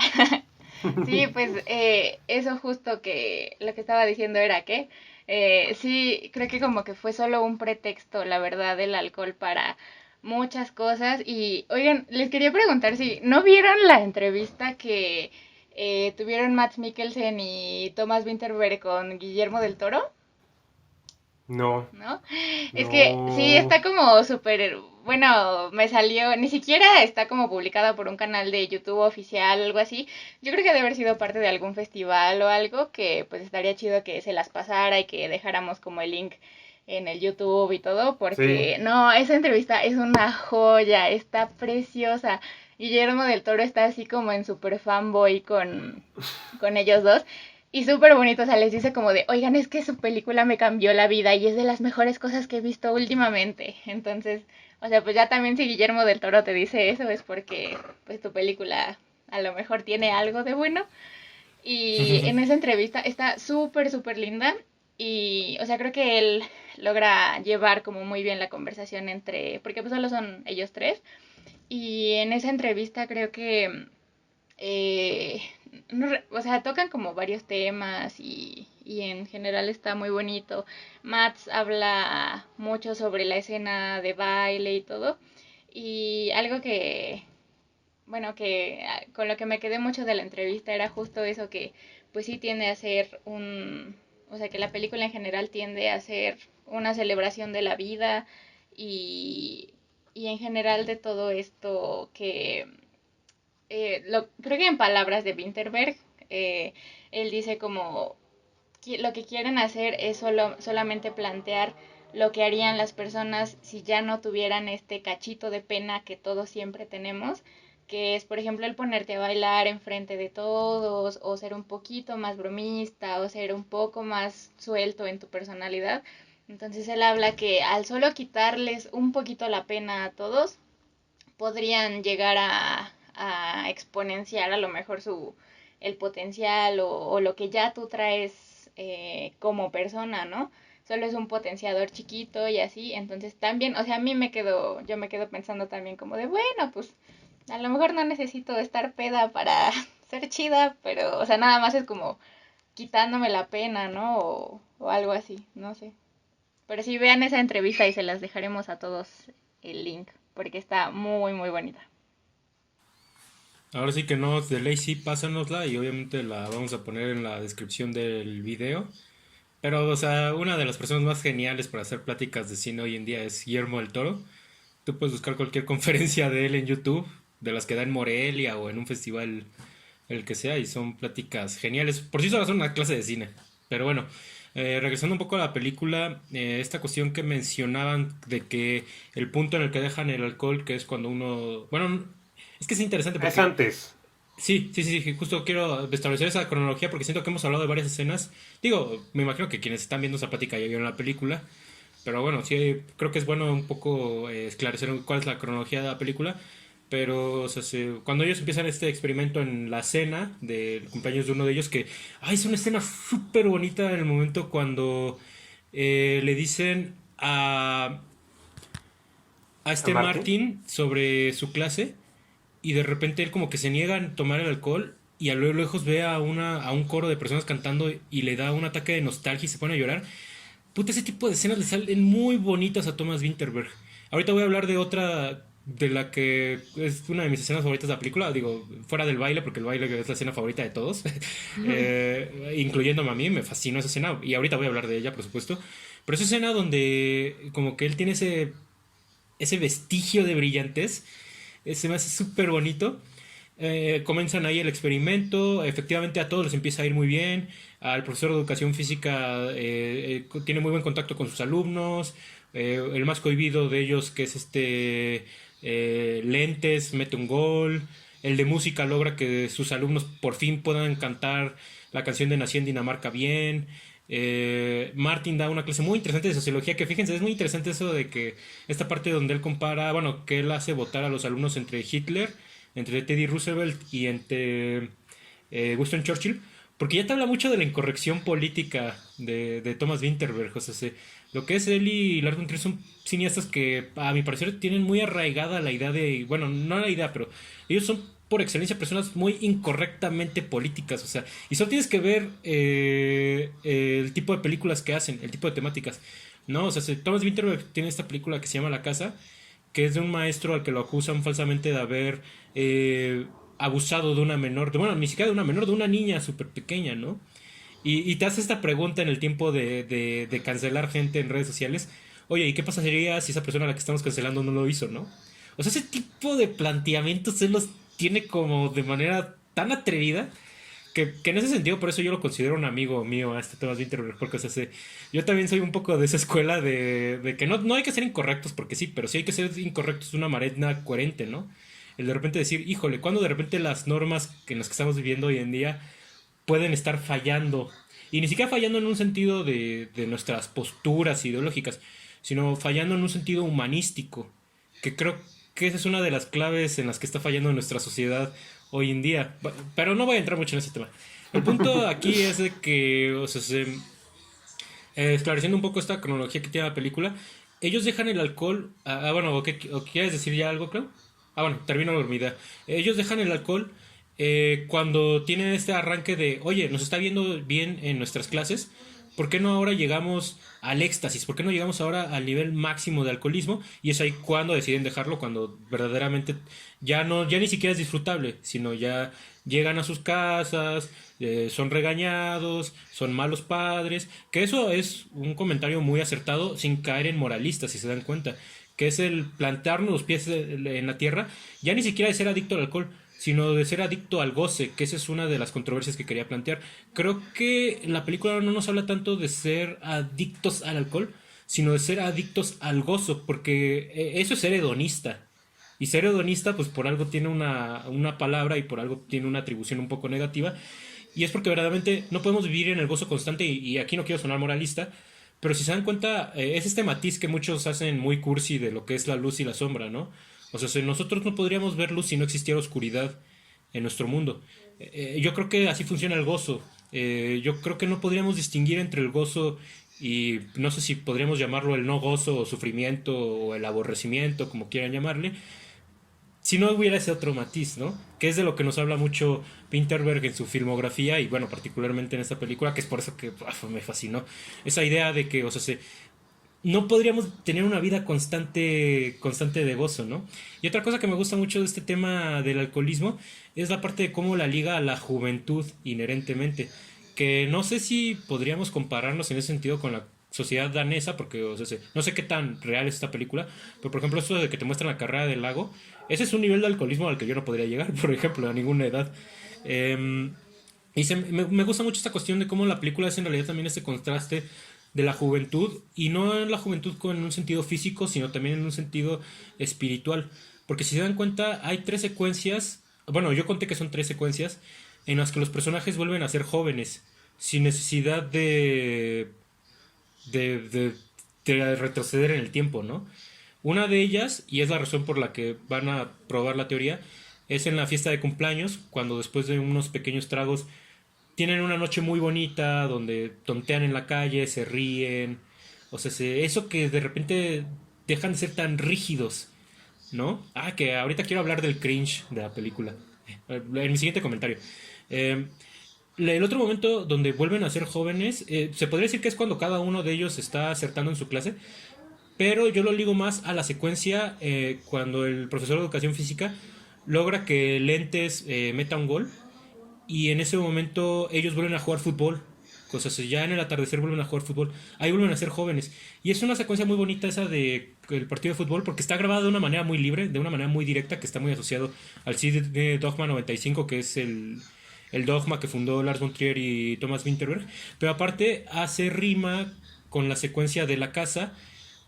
Sí, pues eso justo que lo que estaba diciendo era que sí, creo que como que fue solo un pretexto, la verdad, el alcohol para muchas cosas. Y oigan, les quería preguntar si no vieron la entrevista que tuvieron Mads Mikkelsen y Thomas Winterberg con Guillermo del Toro. No, ¿No? Es que sí, no. está como súper, bueno, me salió, ni siquiera está como publicada por un canal de YouTube oficial o algo así. Yo creo que debe haber sido parte de algún festival o algo que pues estaría chido que se las pasara y que dejáramos como el link en el YouTube y todo, Sí. porque no, esa entrevista es una joya, está preciosa. Guillermo del Toro está así como en super fanboy con ellos dos. Y súper bonito, o sea, les dice como de, oigan, es que su película me cambió la vida y es de las mejores cosas que he visto últimamente. Entonces, o sea, pues ya también si Guillermo del Toro te dice eso es porque pues tu película a lo mejor tiene algo de bueno. Y en esa entrevista está súper, súper linda y, o sea, creo que él logra llevar como muy bien la conversación entre, porque pues solo son ellos tres. Y en esa entrevista creo que eh, no o sea, tocan como varios temas y en general está muy bonito. Mats habla mucho sobre la escena de baile y todo. Y algo que, bueno, que con lo que me quedé mucho de la entrevista era justo eso que pues sí tiende a ser o sea, que la película en general tiende a ser una celebración de la vida y, y en general de todo esto que creo que en palabras de Winterberg, eh, él dice como lo que quieren hacer es solamente plantear lo que harían las personas si ya no tuvieran este cachito de pena que todos siempre tenemos, que es, por ejemplo, el ponerte a bailar enfrente de todos, o ser un poquito más bromista, o ser un poco más suelto en tu personalidad. Entonces él habla que al solo quitarles un poquito la pena a todos, podrían llegar a exponenciar a lo mejor el potencial o lo que ya tú traes como persona, ¿no? Solo es un potenciador chiquito y así, entonces también, o sea, yo me quedo pensando también como de, bueno, pues a lo mejor no necesito estar peda para ser chida, pero, o sea, nada más es como quitándome la pena, ¿no? O algo así, no sé. Pero sí, vean esa entrevista y se las dejaremos a todos el link, porque está muy, muy bonita. Ahora sí que no, de ley sí, pásanosla y obviamente la vamos a poner en la descripción del video. Pero, o sea, una de las personas más geniales para hacer pláticas de cine hoy en día es Guillermo del Toro. Tú puedes buscar cualquier conferencia de él en YouTube, de las que da en Morelia o en un festival, el que sea, y son pláticas geniales. Por sí solas son una clase de cine. Pero bueno, Regresando un poco a la película, esta cuestión que mencionaban de que el punto en el que dejan el alcohol, que es cuando uno... Bueno, es que es interesante Es porque... antes. Sí, justo quiero establecer esa cronología porque siento que hemos hablado de varias escenas. Digo, me imagino que quienes están viendo esa plática ya vieron la película, pero bueno, sí, creo que es bueno un poco esclarecer cuál es la cronología de la película. Pero, o sea, cuando ellos empiezan este experimento en la cena del cumpleaños de uno de ellos, que, ay, es una escena súper bonita en el momento cuando le dicen a ¿A este Martin? Martin sobre su clase y de repente él como que se niega a tomar el alcohol y a lo lejos ve a un coro de personas cantando y le da un ataque de nostalgia y se pone a llorar. Puta, ese tipo de escenas le salen muy bonitas a Thomas Winterberg. Ahorita voy a hablar de otra, de la que es una de mis escenas favoritas de la película. Digo, fuera del baile, porque el baile es la escena favorita de todos, incluyéndome a mí, me fascinó esa escena. Y ahorita voy a hablar de ella, por supuesto. Pero esa escena donde como que él tiene ese vestigio de brillantez, se me hace súper bonito. Comienzan ahí el experimento, efectivamente a todos les empieza a ir muy bien, al profesor de educación física tiene muy buen contacto con sus alumnos, el más cohibido de ellos que es Lentes mete un gol, el de música logra que sus alumnos por fin puedan cantar la canción de Nací en Dinamarca bien. Martin da una clase muy interesante de sociología, que fíjense, es muy interesante eso de que esta parte donde él compara, bueno, que él hace votar a los alumnos entre Hitler, entre Teddy Roosevelt y entre Winston Churchill, porque ya te habla mucho de la incorrección política de Thomas Winterberg. O sea, lo que es él y Lars von Trier son cineastas que a mi parecer tienen muy arraigada la idea de, bueno, no la idea, pero ellos son por excelencia personas muy incorrectamente políticas, o sea, y solo tienes que ver el tipo de películas que hacen, el tipo de temáticas, ¿no? O sea, Thomas Winterberg tiene esta película que se llama La Casa, que es de un maestro al que lo acusan falsamente de haber abusado de una menor, bueno, ni siquiera de una menor, de una niña súper pequeña, ¿no? Y te hace esta pregunta en el tiempo de cancelar gente en redes sociales. Oye, ¿y qué pasaría si esa persona a la que estamos cancelando no lo hizo, no? O sea, ese tipo de planteamientos él los tiene como de manera tan atrevida que en ese sentido, por eso yo lo considero un amigo mío a este Thomas Winterberg, porque o sea, yo también soy un poco de esa escuela de que no hay que ser incorrectos, porque sí, pero sí hay que ser incorrectos de una manera coherente, ¿no? El de repente decir, híjole, cuando de repente las normas en las que estamos viviendo hoy en día pueden estar fallando, y ni siquiera fallando en un sentido de nuestras posturas ideológicas, sino fallando en un sentido humanístico, que creo que esa es una de las claves en las que está fallando nuestra sociedad hoy en día. Pero no voy a entrar mucho en ese tema. El punto aquí es de que, o sea, esclareciendo un poco esta cronología que tiene la película, ellos dejan el alcohol. Bueno, ¿o quieres decir ya algo, Clau? Bueno, termino la dormida. Ellos dejan el alcohol cuando tienen este arranque de, oye, nos está viendo bien en nuestras clases, ¿por qué no ahora llegamos al éxtasis? ¿Por qué no llegamos ahora al nivel máximo de alcoholismo? Y es ahí cuando deciden dejarlo, cuando verdaderamente ya ni siquiera es disfrutable, sino ya llegan a sus casas, son regañados, son malos padres, que eso es un comentario muy acertado sin caer en moralistas, si se dan cuenta, que es el plantarnos los pies en la tierra, ya ni siquiera de ser adicto al alcohol, sino de ser adicto al goce, que esa es una de las controversias que quería plantear. Creo que la película no nos habla tanto de ser adictos al alcohol, sino de ser adictos al gozo, porque eso es ser hedonista. Y ser hedonista, pues por algo tiene una palabra y por algo tiene una atribución un poco negativa. Y es porque verdaderamente no podemos vivir en el gozo constante, y aquí no quiero sonar moralista, pero si se dan cuenta, es este matiz que muchos hacen muy cursi de lo que es la luz y la sombra, ¿no? O sea, si nosotros no podríamos ver luz si no existiera oscuridad en nuestro mundo. Yo creo que así funciona el gozo. Yo creo que no podríamos distinguir entre el gozo y no sé si podríamos llamarlo el no gozo o sufrimiento o el aborrecimiento, como quieran llamarle, si no hubiera ese otro matiz, ¿no? Que es de lo que nos habla mucho Winterberg en su filmografía y bueno, particularmente en esta película, que es por eso que me fascinó. Esa idea de que, o sea, no podríamos tener una vida constante de gozo, ¿no? Y otra cosa que me gusta mucho de este tema del alcoholismo es la parte de cómo la liga a la juventud inherentemente, que no sé si podríamos compararnos en ese sentido con la sociedad danesa, porque o sea, no sé qué tan real es esta película, pero por ejemplo esto de que te muestran la carrera del lago, ese es un nivel de alcoholismo al que yo no podría llegar, por ejemplo, a ninguna edad. Y me gusta mucho esta cuestión de cómo la película es en realidad también este contraste de la juventud, y no en la juventud en un sentido físico, sino también en un sentido espiritual. Porque si se dan cuenta, hay tres secuencias, bueno, yo conté que son tres secuencias, en las que los personajes vuelven a ser jóvenes, sin necesidad de, de, de retroceder en el tiempo, ¿no? Una de ellas, y es la razón por la que van a probar la teoría, es en la fiesta de cumpleaños, cuando después de unos pequeños tragos tienen una noche muy bonita, donde tontean en la calle, se ríen, o sea, eso que de repente dejan de ser tan rígidos, ¿no? Ah, que ahorita quiero hablar del cringe de la película, en mi siguiente comentario. Eh, el otro momento donde vuelven a ser jóvenes, se podría decir que es cuando cada uno de ellos está acertando en su clase, pero yo lo ligo más a la secuencia cuando el profesor de educación física logra que Lentes meta un gol, y en ese momento ellos vuelven a jugar fútbol. Cosas ya en el atardecer vuelven a jugar fútbol. Ahí vuelven a ser jóvenes. Y es una secuencia muy bonita esa de el partido de fútbol, porque está grabada de una manera muy libre, de una manera muy directa, que está muy asociado al cine Dogma 95, que es el dogma que fundó Lars von Trier y Thomas Vinterberg. Pero aparte hace rima con la secuencia de la casa,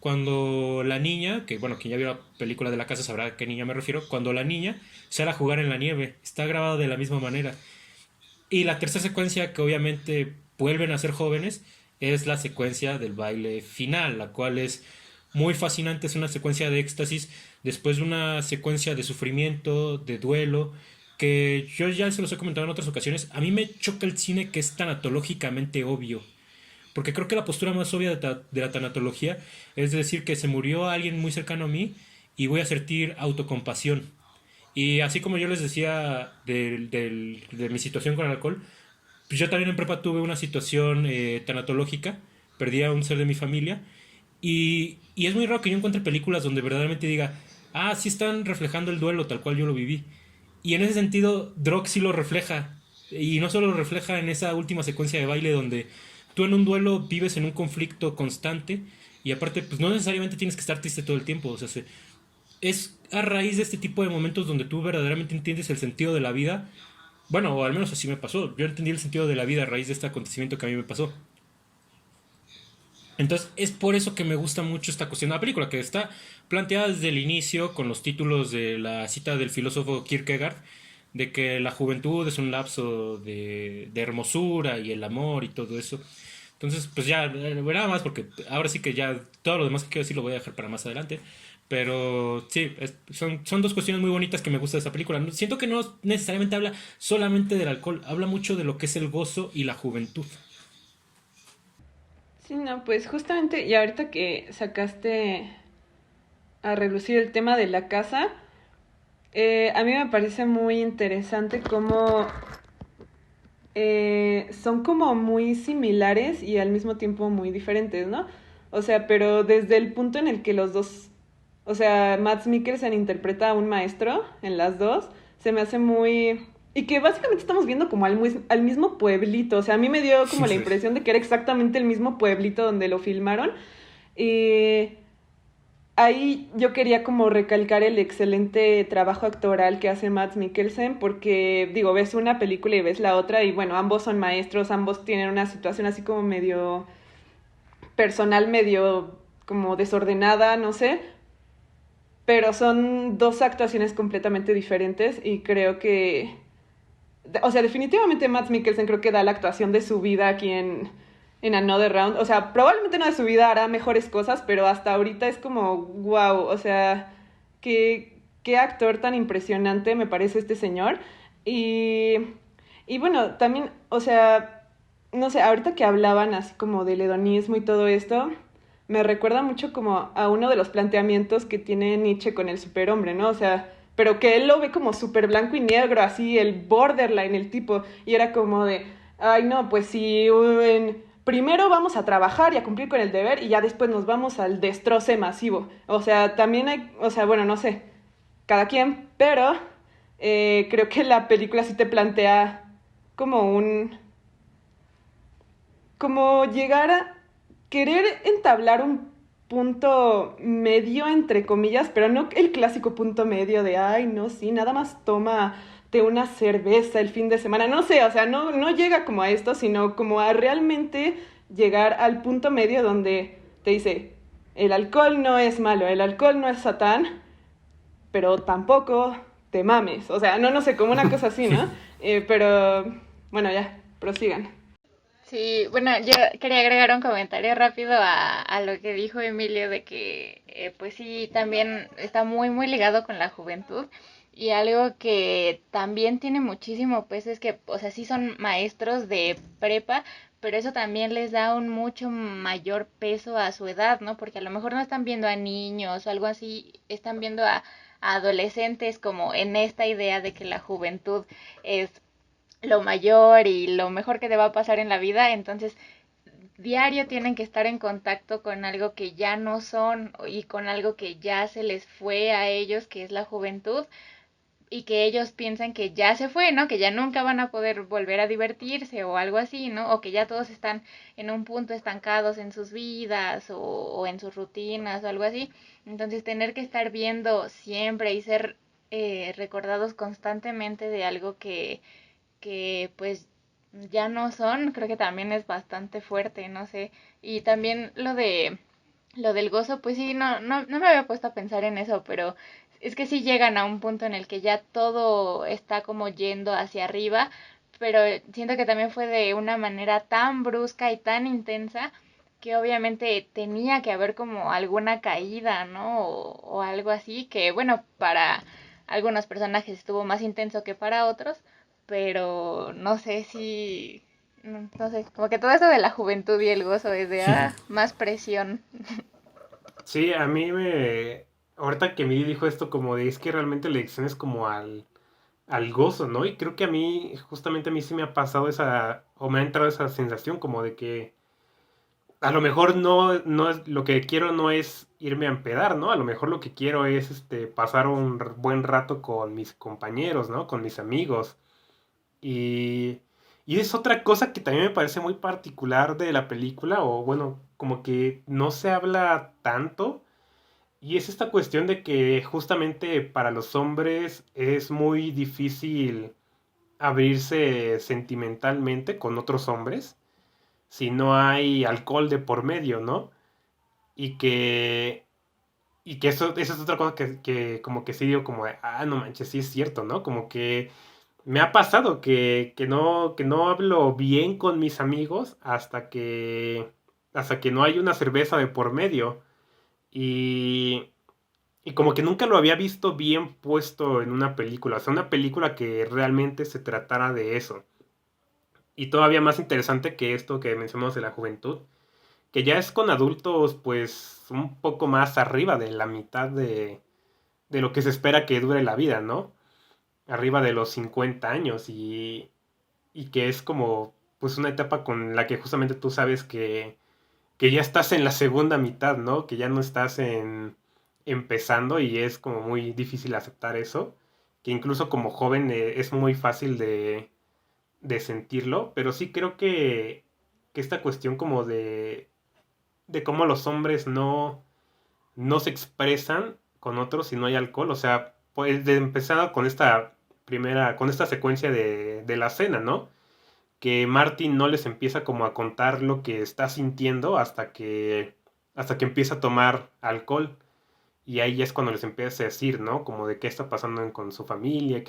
cuando la niña, que bueno, quien ya vio la película de la casa sabrá a qué niña me refiero, cuando la niña sale a jugar en la nieve. Está grabado de la misma manera. Y la tercera secuencia, que obviamente vuelven a ser jóvenes, es la secuencia del baile final, la cual es muy fascinante, es una secuencia de éxtasis después de una secuencia de sufrimiento, de duelo, que yo ya se los he comentado en otras ocasiones. A mí me choca el cine que es tanatológicamente obvio, porque creo que la postura más obvia de la tanatología es decir que se murió alguien muy cercano a mí y voy a sentir autocompasión. Y así como yo les decía de mi situación con el alcohol, pues yo también en prepa tuve una situación tanatológica, perdí a un ser de mi familia, y es muy raro que yo encuentre películas donde verdaderamente diga, ah, sí están reflejando el duelo tal cual yo lo viví. Y en ese sentido, Drog sí lo refleja, y no solo lo refleja en esa última secuencia de baile donde tú en un duelo vives en un conflicto constante, y aparte, pues no necesariamente tienes que estar triste todo el tiempo, o sea, es a raíz de este tipo de momentos donde tú verdaderamente entiendes el sentido de la vida. Bueno, o al menos así me pasó. Yo entendí el sentido de la vida a raíz de este acontecimiento que a mí me pasó. Entonces es por eso que me gusta mucho esta cuestión de la película, que está planteada desde el inicio con los títulos de la cita del filósofo Kierkegaard, de que la juventud es un lapso de hermosura y el amor y todo eso. Entonces, pues ya, nada más, porque ahora sí que ya todo lo demás que quiero decir lo voy a dejar para más adelante. Pero sí, son dos cuestiones muy bonitas que me gusta de esta película. Siento que no necesariamente habla solamente del alcohol, habla mucho de lo que es el gozo y la juventud. Sí, no, pues justamente, y ahorita que sacaste a relucir el tema de la casa, a mí me parece muy interesante cómo son como muy similares y al mismo tiempo muy diferentes, ¿no? O sea, pero desde el punto en el que los dos, o sea, Mads Mikkelsen interpreta a un maestro en las dos, se me hace muy... Y que básicamente estamos viendo como al mismo pueblito, o sea, a mí me dio como la Sí. impresión de que era exactamente el mismo pueblito donde lo filmaron. Y ahí yo quería como recalcar el excelente trabajo actoral que hace Mads Mikkelsen, porque digo, ves una película y ves la otra y bueno, ambos son maestros, ambos tienen una situación así como medio personal, medio como desordenada, no sé, pero son dos actuaciones completamente diferentes y creo que, o sea, definitivamente Mads Mikkelsen creo que da la actuación de su vida aquí en Another Round. O sea, probablemente no de su vida hará mejores cosas, pero hasta ahorita es como, wow, o sea, qué actor tan impresionante me parece este señor. Y, y bueno, también, o sea, no sé, ahorita que hablaban así como del hedonismo y todo esto, me recuerda mucho como a uno de los planteamientos que tiene Nietzsche con el superhombre, ¿no? O sea, pero que él lo ve como súper blanco y negro, así, el borderline, el tipo, y era como de, ay, no, pues si primero vamos a trabajar y a cumplir con el deber y ya después nos vamos al destroce masivo. O sea, también hay, o sea, bueno, no sé, cada quien, pero creo que la película sí te plantea como como llegar a querer entablar un punto medio, entre comillas, pero no el clásico punto medio de, ay, no, sí, nada más tomarte una cerveza el fin de semana. No sé, o sea, no llega como a esto, sino como a realmente llegar al punto medio donde te dice, el alcohol no es malo, el alcohol no es Satán, pero tampoco te mames. O sea, no sé, como una cosa así, ¿no? Pero, bueno, ya, prosigan. Sí, bueno, yo quería agregar un comentario rápido a lo que dijo Emilio de que, pues sí, también está muy, muy ligado con la juventud. Y algo que también tiene muchísimo peso es que, o sea, sí son maestros de prepa, pero eso también les da un mucho mayor peso a su edad, ¿no? Porque a lo mejor no están viendo a niños o algo así, están viendo a adolescentes como en esta idea de que la juventud es lo mayor y lo mejor que te va a pasar en la vida, entonces diario tienen que estar en contacto con algo que ya no son y con algo que ya se les fue a ellos, que es la juventud, y que ellos piensan que ya se fue, ¿no? Que ya nunca van a poder volver a divertirse o algo así, ¿no? O que ya todos están en un punto estancados en sus vidas o en sus rutinas o algo así. Entonces tener que estar viendo siempre y ser recordados constantemente de algo que pues ya no son, creo que también es bastante fuerte, no sé. Y también lo del gozo, pues sí, no me había puesto a pensar en eso, pero es que sí llegan a un punto en el que ya todo está como yendo hacia arriba, pero siento que también fue de una manera tan brusca y tan intensa que obviamente tenía que haber como alguna caída, ¿no? O algo así, que bueno, para algunos personajes estuvo más intenso que para otros, pero no sé si, no sé, como que todo eso de la juventud y el gozo es de, más presión. Sí, a mí me... Ahorita que me dijo esto como de es que realmente la adicción es como al gozo, ¿no? Y creo que a mí, justamente a mí sí me ha pasado esa, o me ha entrado esa sensación como de que a lo mejor no es, lo que quiero no es irme a empedar, ¿no? A lo mejor lo que quiero es pasar un buen rato con mis compañeros, ¿no? Con mis amigos. Y, y es otra cosa que también me parece muy particular de la película, o bueno, como que no se habla tanto, y es esta cuestión de que justamente para los hombres es muy difícil abrirse sentimentalmente con otros hombres si no hay alcohol de por medio, ¿no? Y que, y que eso es otra cosa que como que sí digo como, de, ah, no manches, sí es cierto, ¿no? Como que me ha pasado que no hablo bien con mis amigos hasta que no hay una cerveza de por medio. Y, y como que nunca lo había visto bien puesto en una película. O sea, una película que realmente se tratara de eso. Y todavía más interesante que esto que mencionamos de la juventud, que ya es con adultos pues un poco más arriba de la mitad de lo que se espera que dure la vida, ¿no? Arriba de los 50 años y que es como pues una etapa con la que justamente tú sabes que ya estás en la segunda mitad, ¿no? Que ya no estás empezando y es como muy difícil aceptar eso, que incluso como joven es muy fácil de sentirlo, pero sí creo que esta cuestión como de cómo los hombres no se expresan con otros si no hay alcohol, o sea, pues de empezar con esta secuencia de la cena, ¿no? Que Martin no les empieza como a contar lo que está sintiendo hasta que empieza a tomar alcohol. Y ahí ya es cuando les empieza a decir, ¿no? Como de qué está pasando con su familia,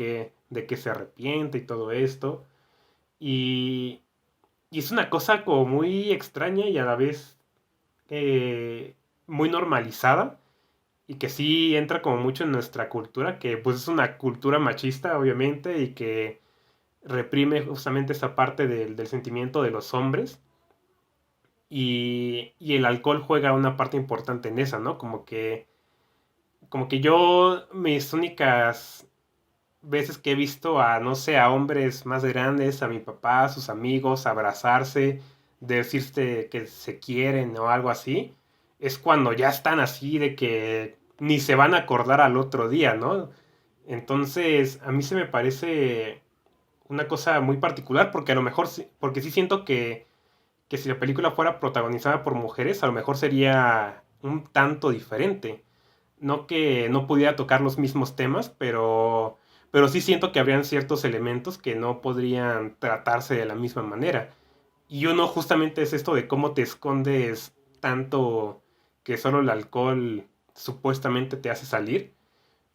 de qué se arrepiente y todo esto. Y, y es una cosa como muy extraña y a la vez muy normalizada. Y que sí entra como mucho en nuestra cultura, que pues es una cultura machista, obviamente, y que reprime justamente esa parte del sentimiento de los hombres y el alcohol juega una parte importante en esa, ¿no? Como que yo, mis únicas veces que he visto a, no sé, a hombres más grandes, a mi papá, a sus amigos, abrazarse, decirte que se quieren o algo así, es cuando ya están así de que ni se van a acordar al otro día, ¿no? Entonces, a mí se me parece una cosa muy particular, porque a lo mejor, porque sí siento que si la película fuera protagonizada por mujeres, a lo mejor sería un tanto diferente. No que no pudiera tocar los mismos temas, pero sí siento que habrían ciertos elementos que no podrían tratarse de la misma manera. Y uno justamente es esto de cómo te escondes tanto que solo el alcohol supuestamente te hace salir,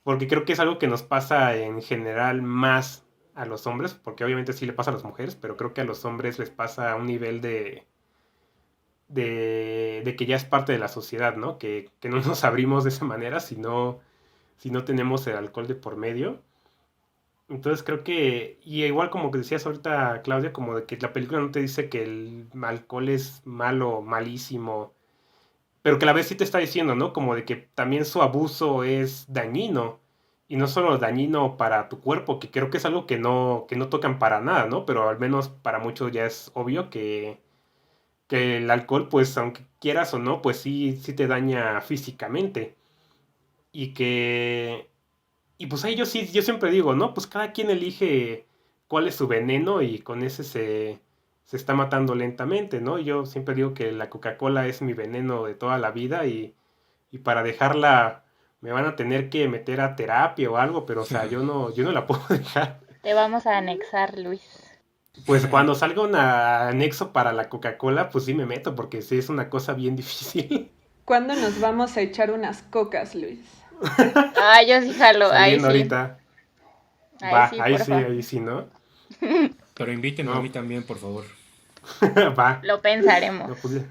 porque creo que es algo que nos pasa en general más a los hombres, porque obviamente sí le pasa a las mujeres, pero creo que a los hombres les pasa a un nivel de que ya es parte de la sociedad, ¿no? Que no nos abrimos de esa manera si no tenemos el alcohol de por medio. Entonces creo que, y igual como que decías ahorita, Claudia, como de que la película no te dice que el alcohol es malo, malísimo, pero que a la vez sí te está diciendo, ¿no? Como de que también su abuso es dañino, y no solo dañino para tu cuerpo, que creo que es algo que no tocan para nada, ¿no? Pero al menos para muchos ya es obvio que el alcohol, pues aunque quieras o no, pues sí, sí te daña físicamente. Y que y pues ahí yo siempre digo, ¿no? Pues cada quien elige cuál es su veneno y con ese se está matando lentamente, ¿no? Yo siempre digo que la Coca-Cola es mi veneno de toda la vida y para dejarla me van a tener que meter a terapia o algo, pero o sea, yo no la puedo dejar. Te vamos a anexar, Luis. Pues cuando salga un anexo para la Coca-Cola, pues sí me meto, porque sí es una cosa bien difícil. ¿Cuándo nos vamos a echar unas cocas, Luis? Ah, yo sí jalo, ahí Saliendo sí. ahorita. Ahí sí, Ahí porfa. sí, ¿no? Pero invítenme a No, mí también, por favor. va. Lo pensaremos. No, pues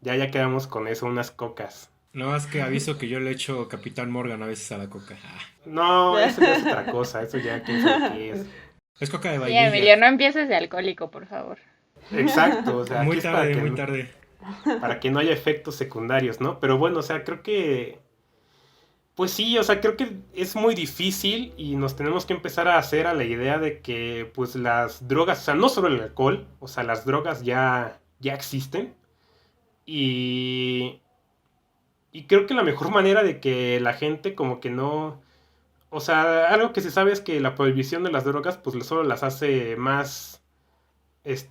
ya quedamos con eso, unas cocas. No más que aviso que yo le echo Capitán Morgan a veces a la coca. Ah, No, eso ya es otra cosa, eso ya quién sabe qué es. es coca de Sí, Emilio, vainilla. no empieces de alcohólico, por favor. Exacto, o sea, aquí Muy es para tarde, que, muy tarde. para que no haya efectos secundarios, ¿no? Pero bueno, o sea, creo que, pues sí, o sea, creo que es muy difícil y nos tenemos que empezar a hacer a la idea de que, pues las drogas, o sea, no solo el alcohol, o sea, las drogas ya existen y, y creo que la mejor manera de que la gente como que no. O sea, algo que se sabe es que la prohibición de las drogas pues solo las hace más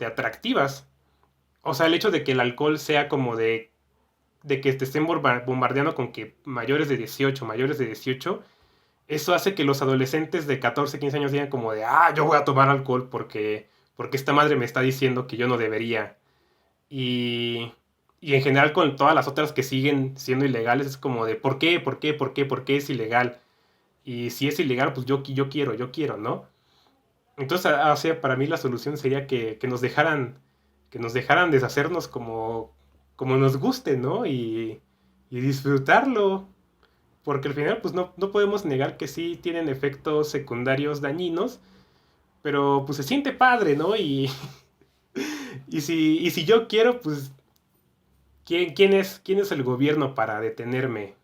atractivas. O sea, el hecho de que el alcohol sea como de que te estén bombardeando con que mayores de 18 eso hace que los adolescentes de 14 15 años digan como de, yo voy a tomar alcohol porque esta madre me está diciendo que yo no debería. Y, y en general con todas las otras que siguen siendo ilegales es como de, ¿por qué? ¿Por qué? ¿Por qué? ¿Por qué es ilegal? Y si es ilegal, pues yo quiero, ¿no? Entonces, o sea, para mí la solución sería que nos dejaran deshacernos como nos guste, ¿no? Y disfrutarlo. Porque al final, pues no podemos negar que sí tienen efectos secundarios dañinos, pero pues se siente padre, ¿no? Y si yo quiero, pues, ¿quién es el gobierno para detenerme?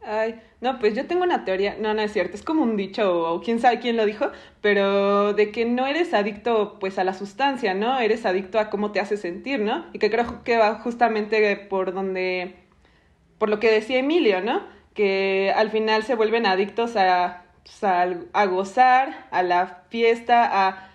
Ay, no, pues yo tengo una teoría, no, no es cierto, es como un dicho o quién sabe quién lo dijo, pero de que no eres adicto pues a la sustancia, ¿no? Eres adicto a cómo te hace sentir, ¿no? Y que creo que va justamente por lo que decía Emilio, ¿no? Que al final se vuelven adictos pues, a gozar, a la fiesta,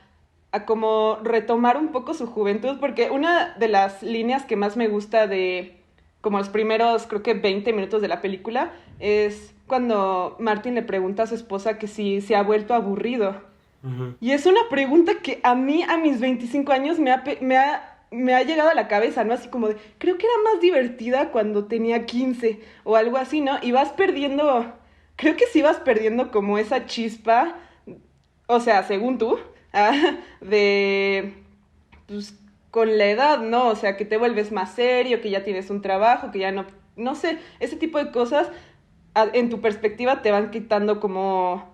a como retomar un poco su juventud, porque una de las líneas que más me gusta de como los primeros, creo que 20 minutos de la película, es cuando Martin le pregunta a su esposa que si se ha vuelto aburrido. Ujú. Y es una pregunta que a mí, a mis 25 años, me ha llegado a la cabeza, ¿no? Así como de, creo que era más divertida cuando tenía 15 o algo así, ¿no? Y vas perdiendo, creo que sí vas perdiendo como esa chispa, o sea, según tú, de, pues, con la edad, ¿no? O sea, que te vuelves más serio, que ya tienes un trabajo, que ya no sé, ese tipo de cosas en tu perspectiva te van quitando como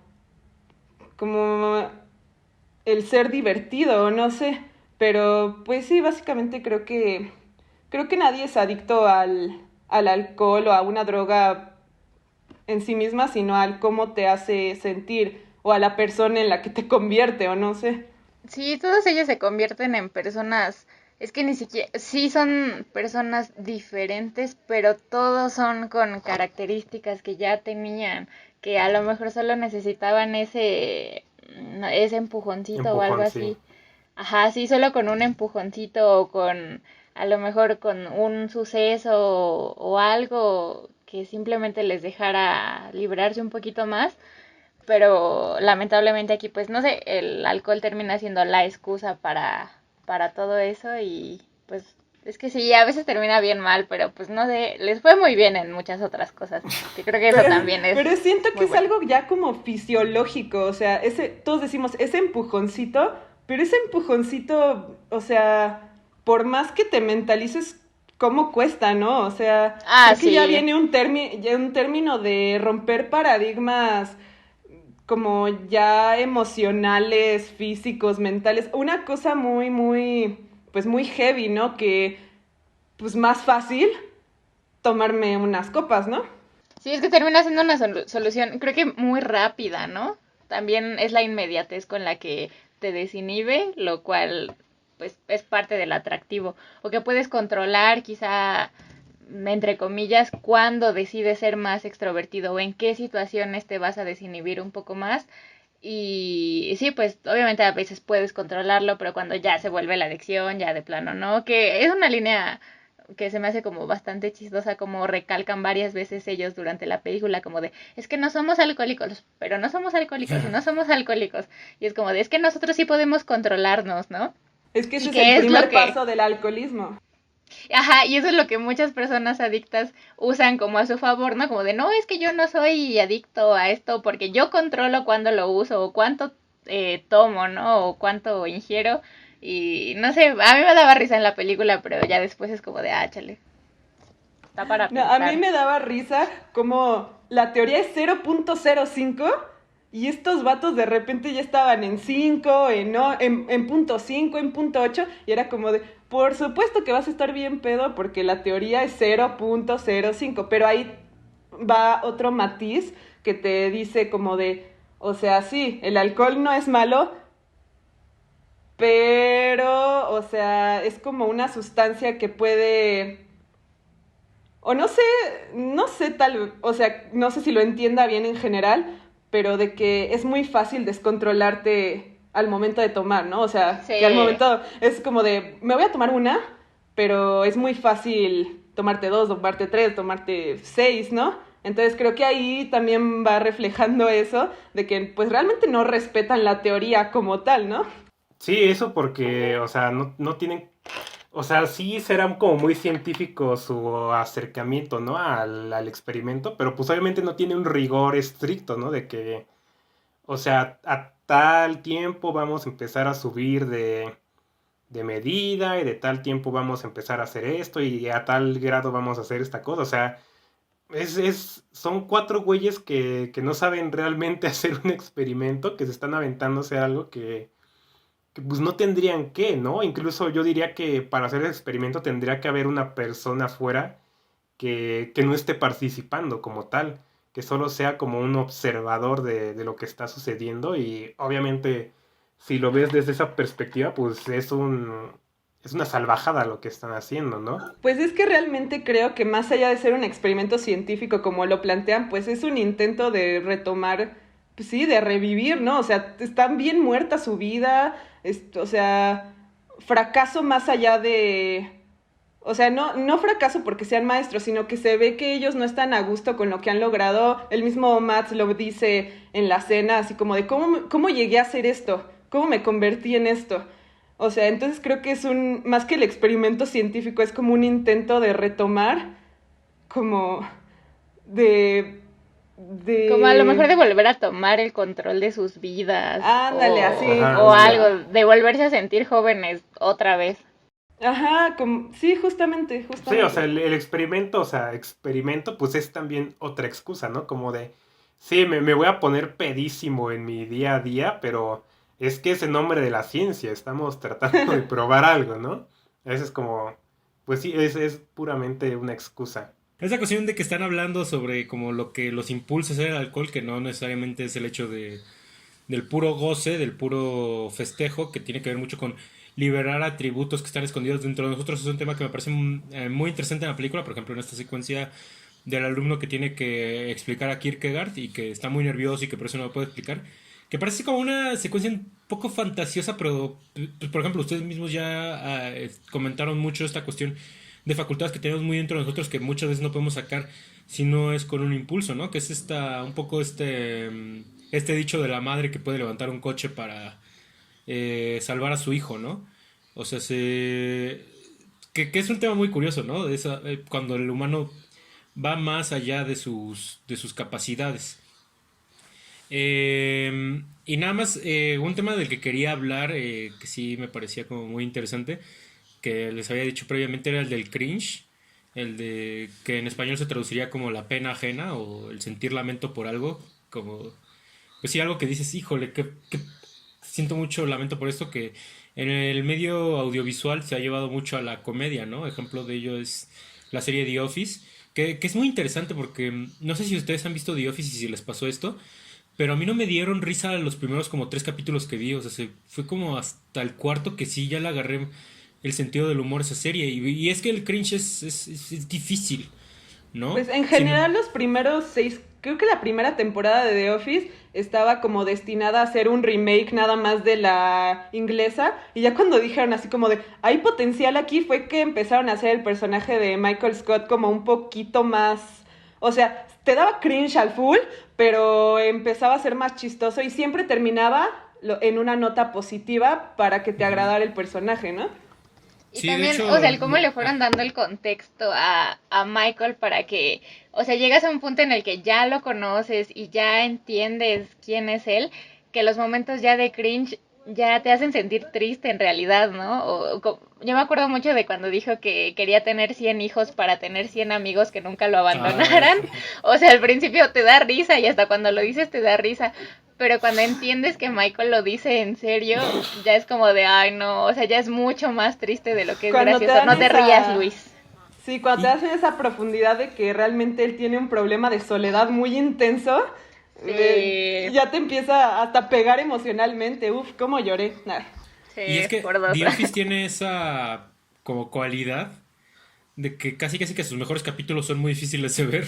el ser divertido, no sé, pero pues sí, básicamente creo que nadie es adicto al alcohol o a una droga en sí misma, sino al cómo te hace sentir o a la persona en la que te convierte o no sé. Sí, todos ellos se convierten en personas, es que ni siquiera, sí son personas diferentes, pero todos son con características que ya tenían, que a lo mejor solo necesitaban ese empujoncito o algo Empujón, sí. así. Ajá, sí, solo con un empujoncito o con, a lo mejor con un suceso o algo que simplemente les dejara librarse un poquito más, pero lamentablemente aquí pues no sé, el alcohol termina siendo la excusa para todo eso y pues es que sí, a veces termina bien mal, pero pues no sé, les fue muy bien en muchas otras cosas, que creo que eso también es Pero siento que muy es bueno. algo ya como fisiológico, o sea, todos decimos, ese empujoncito, pero ese empujoncito, o sea, por más que te mentalices, ¿cómo cuesta, no? O sea, Ah, creo que ya sí. viene ya un término de romper paradigmas como ya emocionales, físicos, mentales, una cosa pues muy heavy, ¿no? Que, pues más fácil tomarme unas copas, ¿no? Sí, es que termina siendo una solución, creo que muy rápida, ¿no? También es la inmediatez con la que te desinhibe, lo cual pues es parte del atractivo. O que puedes controlar quizá, entre comillas, cuándo decides ser más extrovertido o en qué situaciones te vas a desinhibir un poco más. Y sí, pues obviamente a veces puedes controlarlo, pero cuando ya se vuelve la adicción, ya de plano, ¿no? Que es una línea que se me hace como bastante chistosa, como recalcan varias veces ellos durante la película, como de, es que no somos alcohólicos, pero no somos alcohólicos y no somos alcohólicos. Y es como de, es que nosotros sí podemos controlarnos, ¿no? Es que ese Y es el que es lo primer que, paso del alcoholismo. ajá, y eso es lo que muchas personas adictas usan como a su favor, ¿no? Como de, no, es que yo no soy adicto a esto porque yo controlo cuándo lo uso o cuánto tomo, ¿no? O cuánto ingiero. Y no sé, a mí me daba risa en la película, pero ya después es como de, ah, chale, está para No, a mí pensar. me daba risa como la teoría es 0.05 y estos vatos de repente ya estaban en 5, en punto 5, en punto 8 y era como de, por supuesto que vas a estar bien pedo porque la teoría es 0.05, pero ahí va otro matiz que te dice como de, o sea, sí, el alcohol no es malo, pero, o sea, es como una sustancia que puede o no sé o sea, no sé si lo entienda bien en general, pero de que es muy fácil descontrolarte al momento de tomar, ¿no? O sea, que al Sí. momento es como de, me voy a tomar una, pero es muy fácil tomarte dos, tomarte tres, tomarte seis, ¿no? Entonces creo que ahí también va reflejando eso, de que pues realmente no respetan la teoría como tal, ¿no? Sí, eso porque, o sea, no tienen, o sea, sí será como muy científico su acercamiento, ¿no? Al experimento, pero pues obviamente no tiene un rigor estricto, ¿no? De que, o sea, a tal tiempo vamos a empezar a subir de medida y de tal tiempo vamos a empezar a hacer esto y a tal grado vamos a hacer esta cosa. O sea, son cuatro güeyes que no saben realmente hacer un experimento, que se están aventándose algo que pues no tendrían que, ¿no? Incluso yo diría que para hacer el experimento tendría que haber una persona afuera que no esté participando como tal, que solo sea como un observador de lo que está sucediendo y obviamente si lo ves desde esa perspectiva, pues es una salvajada lo que están haciendo, ¿no? Pues es que realmente creo que más allá de ser un experimento científico como lo plantean, pues es un intento de retomar, pues sí, de revivir, ¿no? O sea, están bien muerta su vida, o sea, fracaso más allá de... O sea, no fracaso porque sean maestros, sino que se ve que ellos no están a gusto con lo que han logrado. El mismo Matt lo dice en la cena, así como de, ¿cómo llegué a hacer esto? ¿Cómo me convertí en esto? O sea, entonces creo que más que el experimento científico, es como un intento de retomar, como de, Como a lo mejor de, de volver a tomar el control de sus vidas ándale, así, Ajá, o ándale. algo, de volverse a sentir jóvenes otra vez. ajá, como, sí, justamente, Sí, o sea, justamente. el experimento, o sea, experimento, pues es también otra excusa, ¿no? Como de, sí, me voy a poner pedísimo en mi día a día, pero es que es en nombre de la ciencia, estamos tratando de probar algo, ¿no? Eso es como, pues sí, es puramente una excusa. Esa cuestión de que están hablando sobre como lo que los impulsa a hacer el alcohol, que no necesariamente es el hecho del puro goce, del puro festejo, que tiene que ver mucho con liberar atributos que están escondidos dentro de nosotros. Es un tema que me parece muy interesante en la película, por ejemplo, en esta secuencia del alumno que tiene que explicar a Kierkegaard y que está muy nervioso y que por eso no lo puede explicar. Que parece como una secuencia un poco fantasiosa, pero, pues, por ejemplo, ustedes mismos ya comentaron mucho esta cuestión de facultades que tenemos muy dentro de nosotros que muchas veces no podemos sacar si no es con un impulso, ¿no? Que es un poco este dicho de la madre que puede levantar un coche para salvar a su hijo, ¿no? O sea, que es un tema muy curioso, ¿no? Cuando el humano va más allá de sus capacidades. Y nada más, un tema del que quería hablar, que sí me parecía como muy interesante, que les había dicho previamente, era el del cringe, el de que en español se traduciría como la pena ajena o el sentir lamento por algo, como, pues sí, algo que dices, híjole, que siento mucho lamento por esto, que en el medio audiovisual se ha llevado mucho a la comedia, ¿no? Ejemplo de ello es la serie The Office, que es muy interesante porque no sé si ustedes han visto The Office y si les pasó esto, pero a mí no me dieron risa los primeros como 3 capítulos que vi, o sea, fue como hasta el cuarto que sí ya le agarré el sentido del humor a esa serie, y es que el cringe es difícil, ¿no? Pues en Sin, general los primeros 6, creo que la primera temporada de The Office estaba como destinada a ser un remake nada más de la inglesa, y ya cuando dijeron así como de hay potencial aquí fue que empezaron a hacer el personaje de Michael Scott como un poquito más, o sea, te daba cringe al full, pero empezaba a ser más chistoso y siempre terminaba en una nota positiva para que te Ujú. agradara el personaje, ¿no? Y Sí, de también, o hecho, sea, el cómo le fueron dando el contexto a Michael para que, o sea, llegas a un punto en el que ya lo conoces y ya entiendes quién es él, que los momentos ya de cringe ya te hacen sentir triste en realidad, ¿no? Yo me acuerdo mucho de cuando dijo que quería tener 100 hijos para tener 100 amigos que nunca lo ah, abandonaran. O sea, al principio te da risa y hasta cuando lo dices te da risa. Pero cuando entiendes que Michael lo dice en serio, ya es como de, ay, no, o sea, ya es mucho más triste de lo que es Cuando te gracioso. dan No te rías, esa... Luis. Sí, cuando te y, hacen esa profundidad de que realmente él tiene un problema de soledad muy intenso, Sí, ya te empieza hasta a pegar emocionalmente. Uf, cómo lloré. Nah. y es sí, que por dos. The Office tiene esa como cualidad de que casi que sus mejores capítulos son muy difíciles de ver,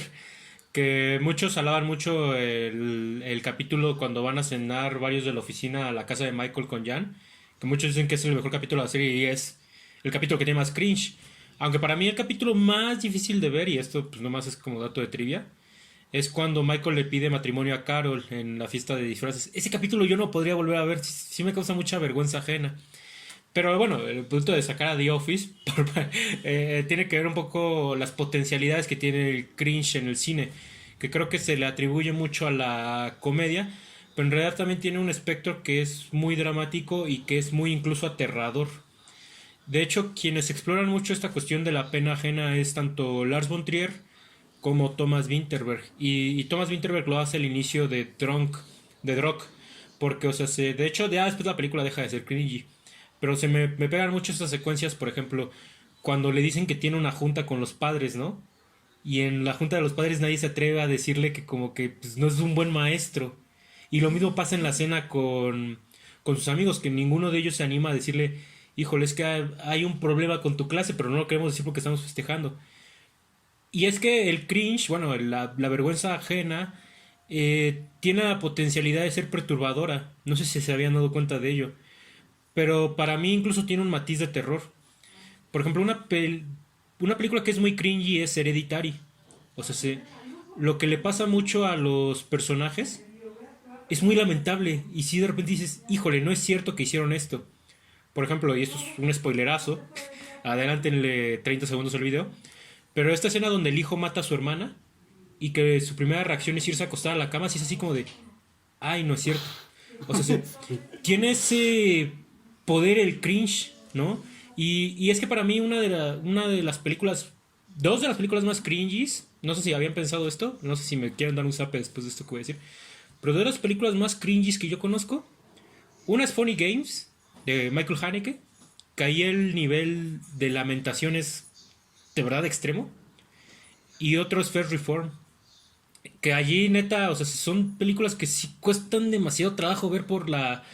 que muchos alaban mucho el capítulo cuando van a cenar varios de la oficina a la casa de Michael con Jan, que muchos dicen que es el mejor capítulo de la serie y es el capítulo que tiene más cringe. Aunque para mí el capítulo más difícil de ver, y esto pues nomás es como dato de trivia, es cuando Michael le pide matrimonio a Carol en la fiesta de disfraces. Ese capítulo yo no podría volver a ver, sí me causa mucha vergüenza ajena. Pero bueno, el punto de sacar a The Office tiene que ver un poco las potencialidades que tiene el cringe en el cine, que creo que se le atribuye mucho a la comedia, pero en realidad también tiene un espectro que es muy dramático y que es muy incluso aterrador. De hecho, quienes exploran mucho esta cuestión de la pena ajena es tanto Lars von Trier como Thomas Vinterberg. Y Thomas Vinterberg lo hace al inicio de Drunk, porque, o sea, de hecho, ya después la película deja de ser cringy. Pero me pegan mucho estas secuencias, por ejemplo, cuando le dicen que tiene una junta con los padres, ¿no? Y en la junta de los padres nadie se atreve a decirle que como que pues, no es un buen maestro. Y lo mismo pasa en la cena con sus amigos, que ninguno de ellos se anima a decirle, híjole, es que hay un problema con tu clase, pero no lo queremos decir porque estamos festejando. Y es que el cringe, bueno, la vergüenza ajena, tiene la potencialidad de ser perturbadora. No sé si se habían dado cuenta de ello. Pero para mí incluso tiene un matiz de terror. Por ejemplo, una película que es muy cringy es Hereditary. O sea, lo que le pasa mucho a los personajes es muy lamentable. Y si de repente dices, híjole, no es cierto que hicieron esto. Por ejemplo, y esto es un spoilerazo, adelántenle 30 segundos al video. Pero esta escena donde el hijo mata a su hermana y que su primera reacción es irse a acostar a la cama, si es así como de, ay, no es cierto. O sea, tiene ese poder el cringe, ¿no? Y es que para mí una de las películas, dos de las películas más cringies, no sé si habían pensado esto, no sé si me quieren dar un zape después de esto que voy a decir, pero de las películas más cringies que yo conozco, una es Funny Games, de Michael Haneke, que ahí el nivel de lamentación es de verdad extremo, y otro es First Reform, que allí neta, o sea, son películas que sí cuestan demasiado trabajo ver por la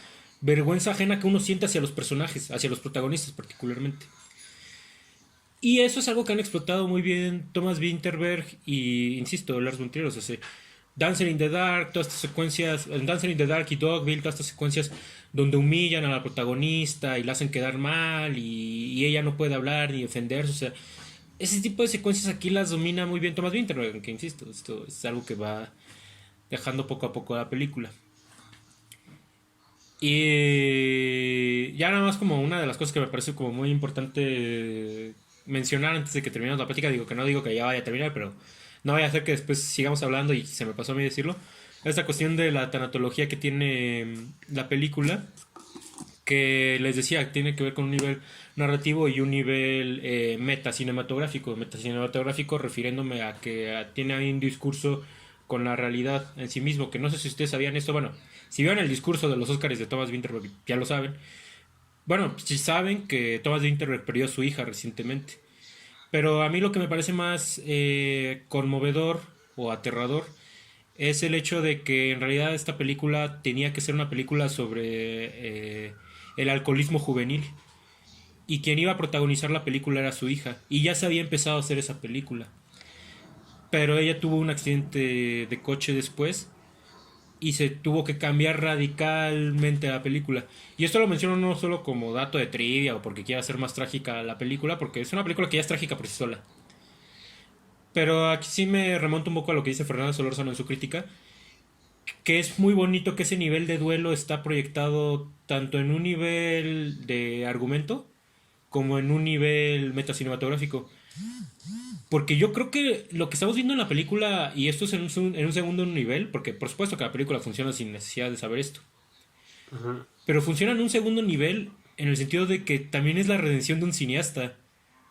vergüenza ajena que uno siente hacia los personajes, hacia los protagonistas particularmente. Y eso es algo que han explotado muy bien Thomas Winterberg y, insisto, Lars von Trier, o sea, Dancer in the Dark, todas estas secuencias, Dancer in the Dark y Dogville, todas estas secuencias donde humillan a la protagonista y la hacen quedar mal y ella no puede hablar ni defenderse, o sea, ese tipo de secuencias aquí las domina muy bien Thomas Winterberg, que insisto, esto es algo que va dejando poco a poco la película. Y ya nada más como una de las cosas que me parece como muy importante mencionar antes de que terminemos la plática, digo que ya vaya a terminar, pero no vaya a ser que después sigamos hablando y se me pasó a mí decirlo. Esta cuestión de la tanatología que tiene la película, que les decía, tiene que ver con un nivel narrativo y un nivel metacinematográfico. Metacinematográfico refiriéndome a que tiene ahí un discurso con la realidad en sí mismo, que no sé si ustedes sabían esto, bueno, si vieron el discurso de los Oscars de Thomas Vinterberg, ya lo saben. Bueno, si saben que Thomas Vinterberg perdió a su hija recientemente. Pero a mí lo que me parece más conmovedor o aterrador es el hecho de que en realidad esta película tenía que ser una película sobre el alcoholismo juvenil. Y quien iba a protagonizar la película era su hija. Y ya se había empezado a hacer esa película. Pero ella tuvo un accidente de coche después y se tuvo que cambiar radicalmente la película. Y esto lo menciono no solo como dato de trivia o porque quiera hacer más trágica la película, porque es una película que ya es trágica por sí sola. Pero aquí sí me remonto un poco a lo que dice Fernando Solórzano en su crítica, que es muy bonito que ese nivel de duelo está proyectado tanto en un nivel de argumento como en un nivel metacinematográfico. Porque yo creo que lo que estamos viendo en la película, y esto es en un segundo nivel, porque por supuesto que la película funciona sin necesidad de saber esto, Ujú. pero funciona en un segundo nivel en el sentido de que también es la redención de un cineasta.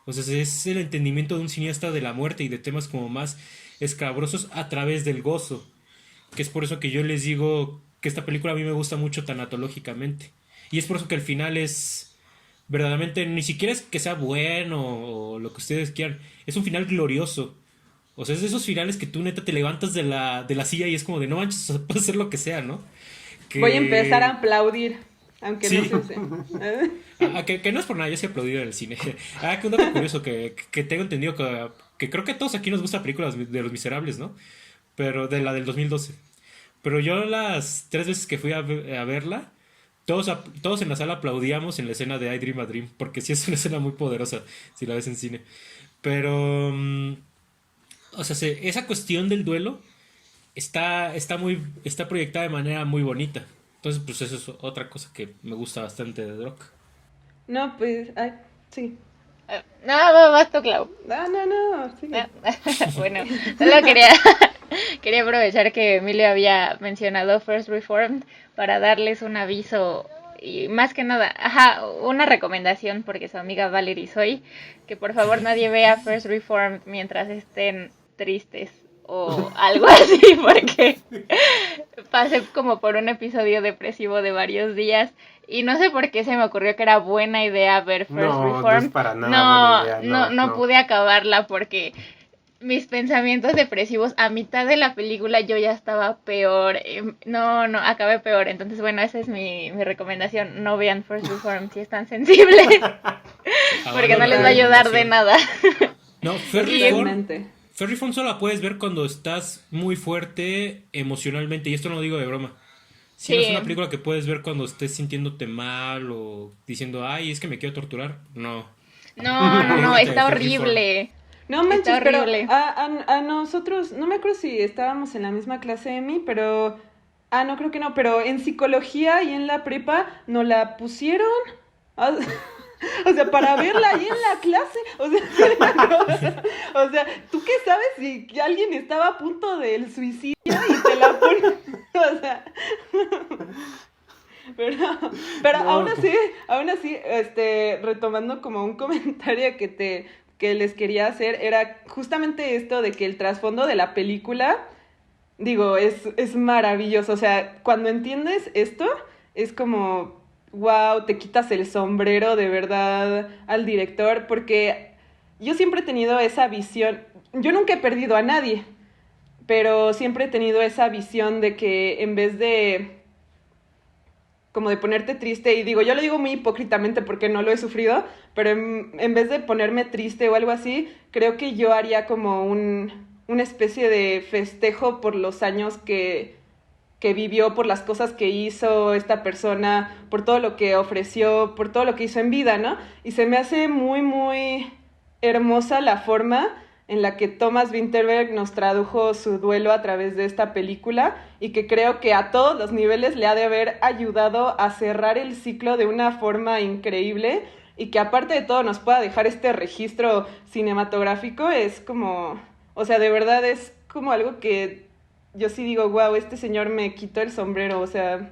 O sea, es el entendimiento de un cineasta de la muerte y de temas como más escabrosos a través del gozo. Que es por eso que yo les digo que esta película a mí me gusta mucho tanatológicamente. Y es por eso que el final es verdaderamente, ni siquiera es que sea bueno o lo que ustedes quieran, es un final glorioso. O sea, es de esos finales que tú neta te levantas de la silla y es como de no manches, puede ser lo que sea, ¿no? Voy a empezar a Que... aplaudir, aunque no Sí. se use. Que no es por nada, yo sí he aplaudido en el cine. Que un dato curioso que tengo entendido que creo que a todos aquí nos gusta películas de Los Miserables, ¿no? Pero de la del 2012. Pero yo las 3 veces que fui a verla, todos en la sala aplaudíamos en la escena de I Dream a Dream, porque sí es una escena muy poderosa si la ves en cine. Pero, o sea, esa cuestión del duelo está proyectada de manera muy bonita. Entonces, pues eso es otra cosa que me gusta bastante de Rock. No, pues, ay, sí. No, vas tú, Clau. No, sigue. Bueno, solo quería aprovechar que Emilio había mencionado First Reformed para darles un aviso y más que nada, una recomendación porque su amiga Valerie soy, que por favor nadie vea First Reformed mientras estén tristes o algo así, porque pasé como por un episodio depresivo de varios días y no sé por qué se me ocurrió que era buena idea ver First No, no es Reformed. para nada buena idea, No no. pude acabarla porque mis pensamientos depresivos a mitad de la película yo ya estaba peor. No, acabé peor. Entonces, bueno, esa es mi recomendación. No vean First Reformed si están sensibles, porque no Abandona les la va a ayudar de recomendación. nada. No, Ferry Y Ford Totalmente. Ferry Fond solo la puedes ver cuando estás muy fuerte emocionalmente, y esto no lo digo de broma. Si no es una sí, película que puedes ver cuando estés sintiéndote mal o diciendo, ay, es que me quiero torturar. No, no, olvídate de está Ferry Ford. horrible. No Está manches, pero horrible. a nosotros, no me acuerdo si estábamos en la misma clase, Emi, pero... Ah, no, creo que no, pero en psicología y en la prepa nos la pusieron. Ah, o sea, para verla ahí en la clase. O sea, o sea, ¿tú qué sabes si alguien estaba a punto del suicidio y te la ponen? O sea, pero, pero No, aún así, retomando como un comentario que les quería hacer, era justamente esto de que el trasfondo de la película, digo, es maravilloso. O sea, cuando entiendes esto, es como, wow, te quitas el sombrero de verdad al director, porque yo siempre he tenido esa visión. Yo nunca he perdido a nadie, pero siempre he tenido esa visión de que en vez de como de ponerte triste, y digo, yo lo digo muy hipócritamente porque no lo he sufrido, pero en vez de ponerme triste o algo así, creo que yo haría como una especie de festejo por los años que vivió, por las cosas que hizo esta persona, por todo lo que ofreció, por todo lo que hizo en vida, ¿no? Y se me hace muy, muy hermosa la forma en la que Thomas Vinterberg nos tradujo su duelo a través de esta película y que creo que a todos los niveles le ha de haber ayudado a cerrar el ciclo de una forma increíble y que aparte de todo nos pueda dejar este registro cinematográfico. Es como, o sea, de verdad es como algo que yo sí digo, wow, este señor me quitó el sombrero, o sea,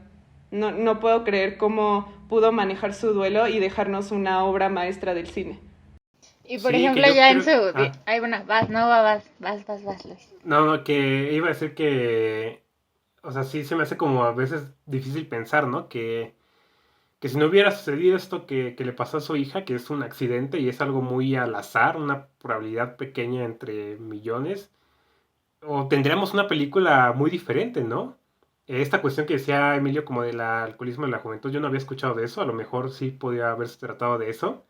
no puedo creer cómo pudo manejar su duelo y dejarnos una obra maestra del cine. Y por Sí, que ejemplo, yo ya en creo... su... Ah, Ay, bueno, vas, no, vas, Luis. no, que iba a decir que... O sea, sí se me hace como a veces difícil pensar, ¿no? Que si no hubiera sucedido esto que le pasó a su hija, que es un accidente y es algo muy al azar, una probabilidad pequeña entre millones, o tendríamos una película muy diferente, ¿no? Esta cuestión que decía Emilio como del alcoholismo en la juventud, yo no había escuchado de eso, a lo mejor sí podía haberse tratado de eso,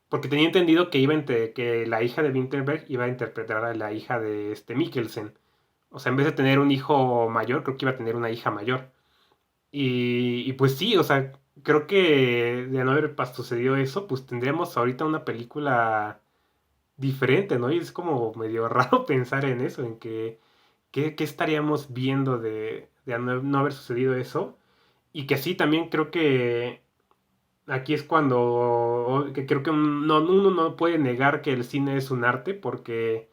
porque tenía entendido que que la hija de Winterberg iba a interpretar a la hija de este Mikkelsen. O sea, en vez de tener un hijo mayor, creo que iba a tener una hija mayor. Y pues sí, o sea, creo que de no haber sucedido eso, pues tendríamos ahorita una película diferente, ¿no? Y es como medio raro pensar en eso, en qué estaríamos viendo de no haber sucedido eso. Y que sí, también creo que aquí es cuando que creo que uno no puede negar que el cine es un arte, porque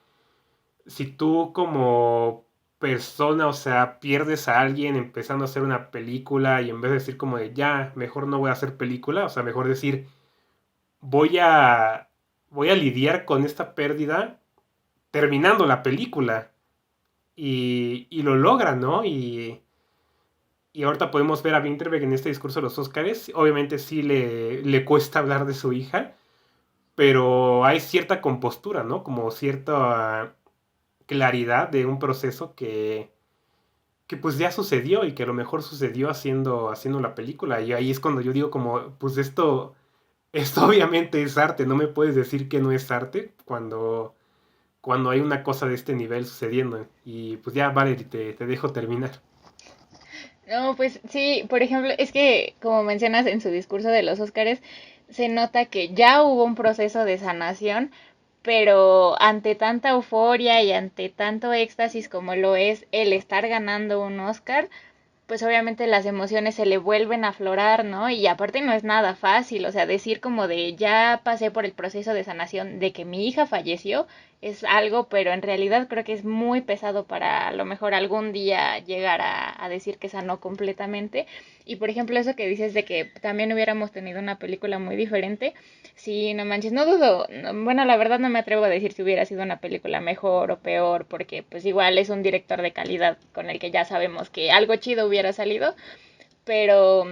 si tú como persona, o sea, pierdes a alguien empezando a hacer una película y en vez de decir como de ya, mejor no voy a hacer película, o sea, mejor decir voy a voy a lidiar con esta pérdida terminando la película y lo logra, ¿no? Y ahorita podemos ver a Winterberg en este discurso de los Óscares, obviamente sí le cuesta hablar de su hija, pero hay cierta compostura, ¿no? Como cierta claridad de un proceso que pues ya sucedió y que a lo mejor sucedió haciendo la película. Y ahí es cuando yo digo como, pues esto obviamente es arte, no me puedes decir que no es arte cuando hay una cosa de este nivel sucediendo. Y pues ya, Valerie, te dejo terminar. No, pues sí, por ejemplo, es que como mencionas en su discurso de los Óscares, se nota que ya hubo un proceso de sanación, pero ante tanta euforia y ante tanto éxtasis como lo es el estar ganando un Óscar, pues obviamente las emociones se le vuelven a aflorar, ¿no? Y aparte no es nada fácil, o sea, decir como de ya pasé por el proceso de sanación de que mi hija falleció es algo, pero en realidad creo que es muy pesado para a lo mejor algún día llegar a decir que sanó completamente. Y por ejemplo eso que dices de que también hubiéramos tenido una película muy diferente, sí, no manches, no dudo, bueno, la verdad no me atrevo a decir si hubiera sido una película mejor o peor, porque pues igual es un director de calidad con el que ya sabemos que algo chido hubiera salido, pero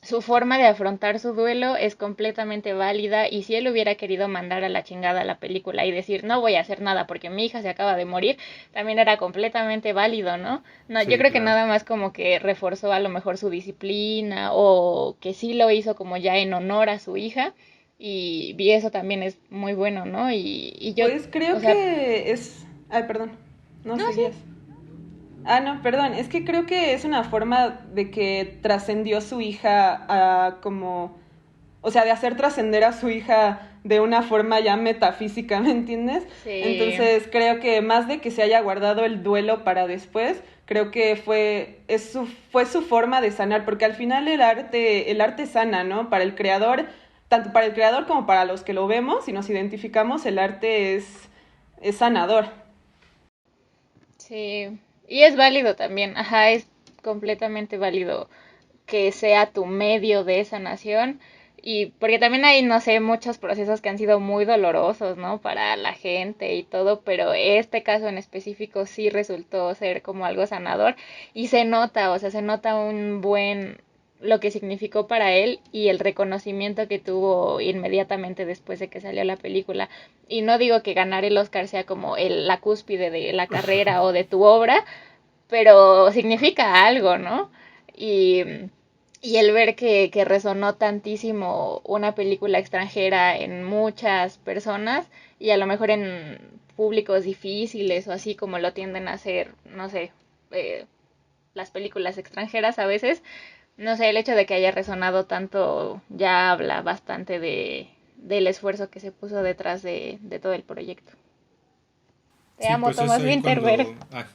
su forma de afrontar su duelo es completamente válida y si él hubiera querido mandar a la chingada la película y decir no voy a hacer nada porque mi hija se acaba de morir, también era completamente válido, ¿no? No, yo Sí, creo que claro. nada más como que reforzó a lo mejor su disciplina o que sí lo hizo como ya en honor a su hija y eso también es muy bueno, ¿no? Y yo, Pues o creo sea, que es... Ay, perdón, no no, sí, seguías. Ah, no, perdón, es que creo que es una forma de que trascendió su hija a como, o sea, de hacer trascender a su hija de una forma ya metafísica, ¿me entiendes? sí, Entonces creo que más de que se haya guardado el duelo para después, creo que fue su forma de sanar, porque al final el arte sana, ¿no? Para el creador, tanto para el creador como para los que lo vemos y nos identificamos, el arte es sanador. sí. Y es válido también, ajá, es completamente válido que sea tu medio de sanación y porque también hay, no sé, muchos procesos que han sido muy dolorosos, ¿no? Para la gente y todo, pero este caso en específico sí resultó ser como algo sanador y se nota, o sea, se nota un buen lo que significó para él y el reconocimiento que tuvo inmediatamente después de que salió la película. Y no digo que ganar el Oscar sea como la cúspide de la carrera o de tu obra, pero significa algo, ¿no? Y, y el ver que resonó tantísimo una película extranjera en muchas personas y a lo mejor en públicos difíciles o así como lo tienden a hacer, no sé, eh, las películas extranjeras a veces, no sé, el hecho de que haya resonado tanto ya habla bastante del esfuerzo que se puso detrás de todo el proyecto. Te Sí, amo, pues es Thomas ahí Winterberg. cuando... Ah,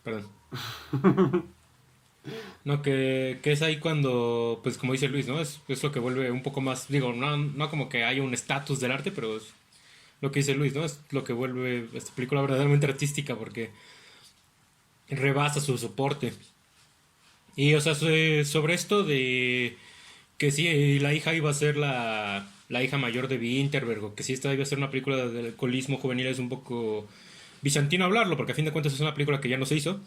perdón. No, que es ahí cuando, pues como dice Luis, ¿no? Es lo que vuelve un poco más, digo, no como que haya un estatus del arte, pero es lo que dice Luis, ¿no? Es lo que vuelve esta película verdaderamente artística porque rebasa su soporte. Y, o sea, sobre esto de que sí, la hija iba a ser la hija mayor de Winterberg, o que sí, esta iba a ser una película del alcoholismo juvenil, es un poco bizantino hablarlo, porque a fin de cuentas es una película que ya no se hizo.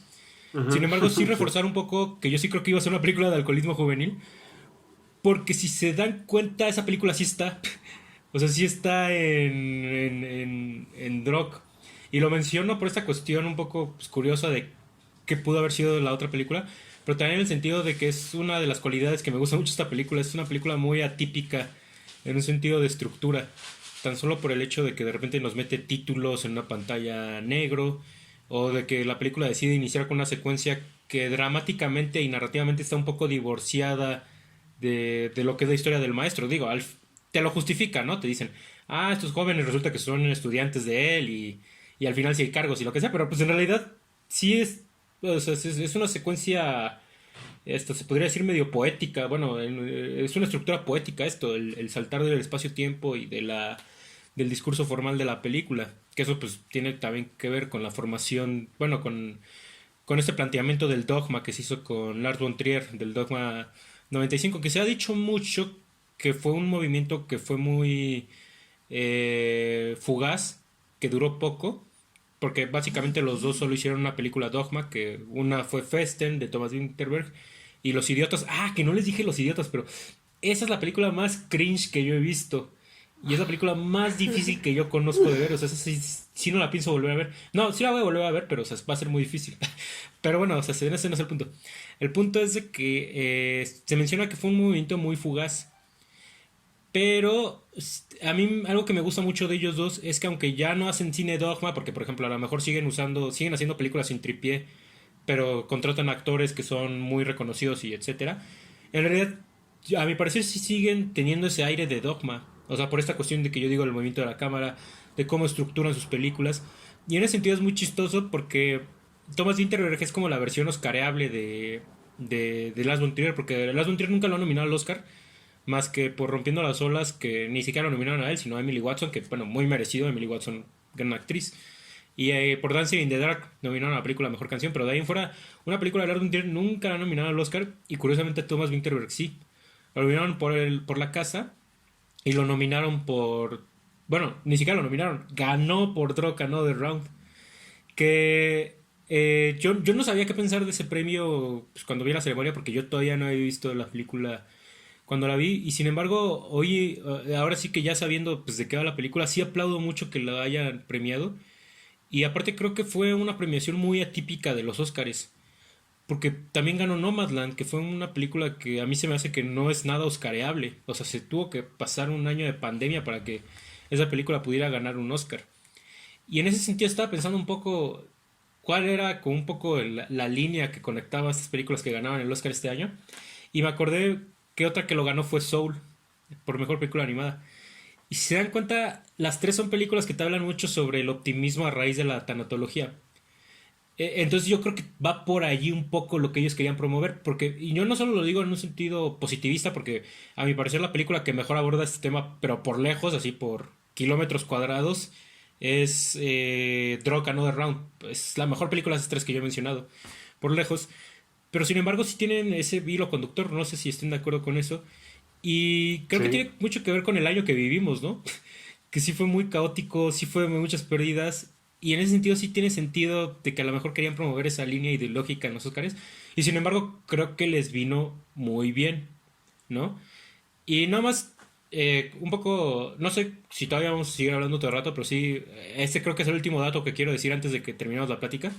Sin Ujú. embargo, sí Sí. reforzar un poco que yo sí creo que iba a ser una película de alcoholismo juvenil, porque si se dan cuenta, esa película sí está. O sea, sí está en Drog. Y lo menciono por esta cuestión un poco pues, curiosa de qué pudo haber sido la otra película, pero también en el sentido de que es una de las cualidades que me gusta mucho esta película. Es una película muy atípica en un sentido de estructura. Tan solo por el hecho de que de repente nos mete títulos en una pantalla negro, o de que la película decide iniciar con una secuencia que dramáticamente y narrativamente está un poco divorciada de lo que es la historia del maestro. Digo, te lo justifica, ¿no? Te dicen, estos jóvenes resulta que son estudiantes de él y al final sí hay cargos y lo que sea, pero pues en realidad sí o sea, es una secuencia, esto se podría decir medio poética, bueno, es una estructura poética esto, el saltar del espacio-tiempo y del discurso formal de la película, que eso pues tiene también que ver con la formación, bueno, con este planteamiento del dogma que se hizo con Lars von Trier, del dogma 95, que se ha dicho mucho que fue un movimiento que fue muy fugaz, que duró poco, porque básicamente los dos solo hicieron una película Dogma, que una fue Festen de Thomas Winterberg y Los Idiotas. Que no les dije Los Idiotas, pero esa es la película más cringe que yo he visto. Y es la película más difícil que yo conozco de ver. O sea, esa sí no la pienso volver a ver. No, sí la voy a volver a ver, pero o sea, va a ser muy difícil. Pero bueno, o sea, ese no es el punto. El punto es de que se menciona que fue un movimiento muy fugaz. Pero a mí algo que me gusta mucho de ellos dos es que aunque ya no hacen cine dogma, porque por ejemplo a lo mejor siguen haciendo películas sin tripié, pero contratan actores que son muy reconocidos y etcétera. En realidad, a mi parecer sí siguen teniendo ese aire de dogma. O sea, por esta cuestión de que yo digo el movimiento de la cámara, de cómo estructuran sus películas. Y en ese sentido es muy chistoso porque Thomas Winterberg es como la versión oscareable de Lars von Trier, porque Lars von Trier nunca lo ha nominado al Oscar, más que por Rompiendo las Olas, que ni siquiera lo nominaron a él, sino a Emily Watson, que bueno, muy merecido, Emily Watson, gran actriz. Y por Dancing in the Dark nominaron a la película Mejor Canción, pero de ahí en fuera, una película de Lars von Trier nunca la han nominado al Oscar, y curiosamente Thomas Winterberg sí. Lo nominaron por La Casa, y lo nominaron por... Bueno, ni siquiera lo nominaron, ganó por Drunk Another Round. Que yo no sabía qué pensar de ese premio pues, cuando vi la ceremonia, porque yo todavía no había visto la película cuando la vi, y sin embargo, hoy, ahora sí que ya sabiendo pues, de qué va la película, sí aplaudo mucho que la hayan premiado. Y aparte creo que fue una premiación muy atípica de los Oscars, porque también ganó Nomadland, que fue una película que a mí se me hace que no es nada oscareable. O sea, se tuvo que pasar un año de pandemia para que esa película pudiera ganar un Oscar. Y en ese sentido estaba pensando un poco cuál era con un poco la línea que conectaba a estas películas que ganaban el Oscar este año. Y me acordé que otra que lo ganó fue Soul, por mejor película animada. Y si se dan cuenta, las tres son películas que te hablan mucho sobre el optimismo a raíz de la tanatología. Entonces yo creo que va por allí un poco lo que ellos querían promover, porque, y yo no solo lo digo en un sentido positivista, porque a mi parecer la película que mejor aborda este tema, pero por lejos, así por kilómetros cuadrados, es Drunk Another Round. Es la mejor película de esas tres que yo he mencionado, por lejos. Pero sin embargo sí tienen ese hilo conductor, no sé si estén de acuerdo con eso. Y creo que Sí. tiene mucho que ver con el año que vivimos, ¿no? Que sí fue muy caótico, sí fue muchas pérdidas. Y en ese sentido sí tiene sentido de que a lo mejor querían promover esa línea ideológica en los Oscars. Y sin embargo creo que les vino muy bien, ¿no? Y nada más, un poco, no sé si todavía vamos a seguir hablando todo el rato, pero sí, este creo que es el último dato que quiero decir antes de que terminemos la plática,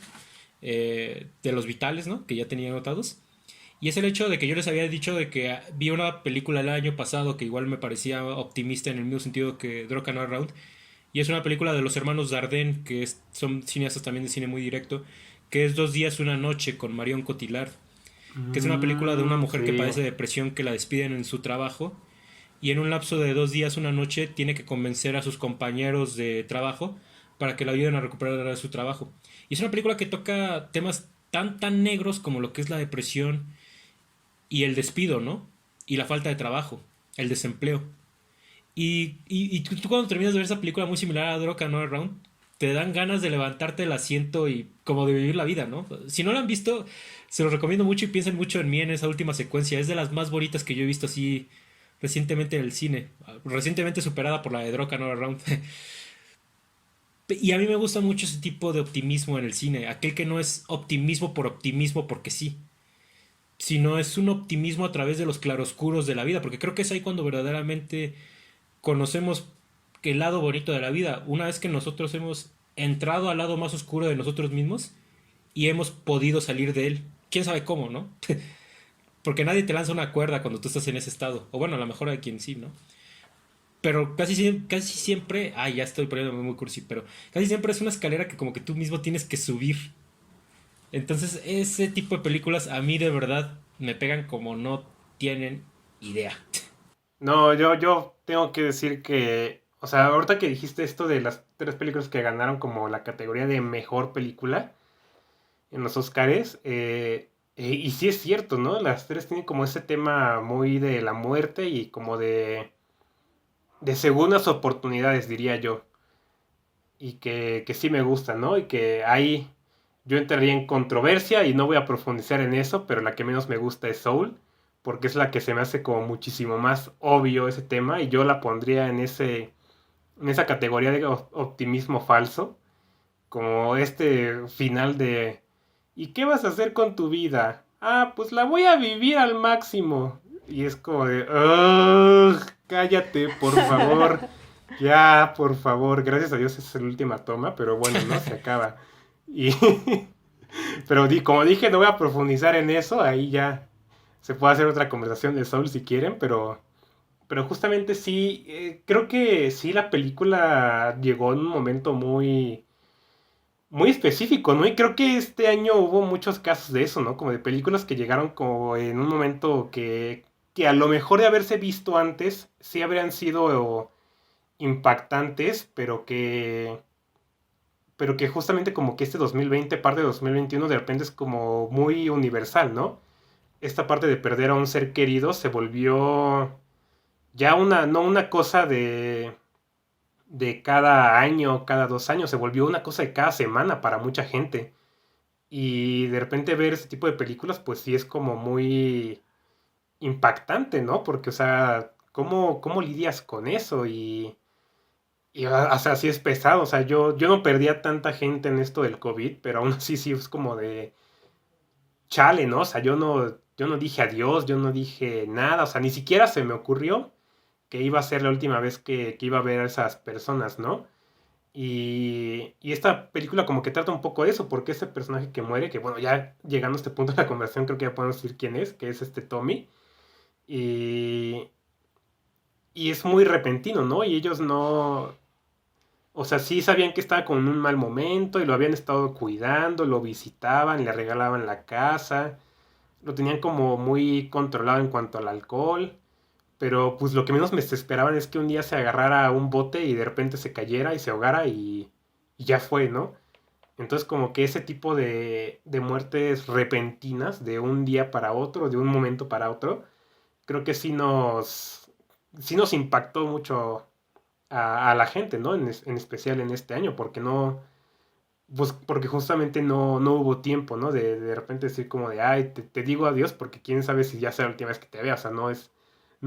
de los vitales, ¿no? Que ya tenía anotados. Y es el hecho de que yo les había dicho de que vi una película el año pasado que igual me parecía optimista en el mismo sentido que Drunk Another Round. Y es una película de los hermanos Dardenne, que son cineastas también de cine muy directo, que es Dos días, una noche con Marion Cotillard, que es una película de una mujer que Sí. padece depresión, que la despiden en su trabajo y en un lapso de 2 días, una noche tiene que convencer a sus compañeros de trabajo para que lo ayuden a recuperar su trabajo. Y es una película que toca temas tan negros como lo que es la depresión y el despido, ¿no? Y la falta de trabajo, el desempleo. Y tú cuando terminas de ver esa película muy similar a Drog Another Round, te dan ganas de levantarte del asiento y como de vivir la vida, ¿no? Si no la han visto, se los recomiendo mucho y piensen mucho en mí en esa última secuencia. Es de las más bonitas que yo he visto así recientemente en el cine. Recientemente superada por la de Drog Another Round. Y a mí me gusta mucho ese tipo de optimismo en el cine. Aquel que no es optimismo por optimismo porque sí, sino es un optimismo a través de los claroscuros de la vida. Porque creo que es ahí cuando verdaderamente conocemos el lado bonito de la vida. Una vez que nosotros hemos entrado al lado más oscuro de nosotros mismos y hemos podido salir de él. Quién sabe cómo, ¿no? Porque nadie te lanza una cuerda cuando tú estás en ese estado. O bueno, a lo mejor hay quien sí, ¿no? Pero casi siempre, ya estoy poniéndome muy cursi, pero casi siempre es una escalera que como que tú mismo tienes que subir. Entonces ese tipo de películas a mí de verdad me pegan como no tienen idea. No, yo tengo que decir que, o sea, ahorita que dijiste esto de las tres películas que ganaron como la categoría de mejor película en los Oscars, y sí es cierto, ¿no? Las tres tienen como ese tema muy de la muerte y como de segundas oportunidades, diría yo. Y que sí me gusta, ¿no? Y que ahí yo entraría en controversia y no voy a profundizar en eso, pero la que menos me gusta es Soul, porque es la que se me hace como muchísimo más obvio ese tema y yo la pondría en esa categoría de optimismo falso, como este final de ¿y qué vas a hacer con tu vida? Ah, pues la voy a vivir al máximo. Y es como de "Ugh, cállate, por favor. Ya, por favor, gracias a Dios es la última toma, pero bueno, no se acaba. Y, pero como dije, no voy a profundizar en eso, ahí ya se puede hacer otra conversación de Soul si quieren, pero justamente sí, creo que sí la película llegó en un momento muy específico, ¿no? Y creo que este año hubo muchos casos de eso, ¿no? Como de películas que llegaron como en un momento que a lo mejor de haberse visto antes, sí habrían sido impactantes, pero que justamente como que este 2020, parte de 2021, de repente es como muy universal, ¿no? Esta parte de perder a un ser querido se volvió ya no una cosa de cada año, cada 2 años, se volvió una cosa de cada semana para mucha gente. Y de repente ver ese tipo de películas, pues sí es como muy impactante, ¿no? Porque, o sea, ¿cómo lidias con eso? O sea, sí es pesado. O sea, yo no perdí a tanta gente en esto del COVID, pero aún así sí es como de chale, ¿no? O sea, yo no dije adiós, yo no dije nada, o sea, ni siquiera se me ocurrió que iba a ser la última vez que iba a ver a esas personas, ¿no? Y esta película como que trata un poco de eso, porque ese personaje que muere, que bueno, ya llegando a este punto de la conversación creo que ya podemos decir quién es, que es este Tommy, y, y es muy repentino, ¿no? Y ellos no, o sea, sí sabían que estaba con un mal momento y lo habían estado cuidando, lo visitaban, le regalaban la casa, lo tenían como muy controlado en cuanto al alcohol, pero pues lo que menos me esperaban es que un día se agarrara a un bote y de repente se cayera y se ahogara y ya fue, ¿no? Entonces como que ese tipo de muertes repentinas de un día para otro, de un momento para otro, creo que sí nos impactó mucho a la gente, ¿no? En especial en este año, porque no, pues porque justamente no hubo tiempo, ¿no? De repente decir como de, ay, te digo adiós porque quién sabe si ya sea la última vez que te vea, o sea, no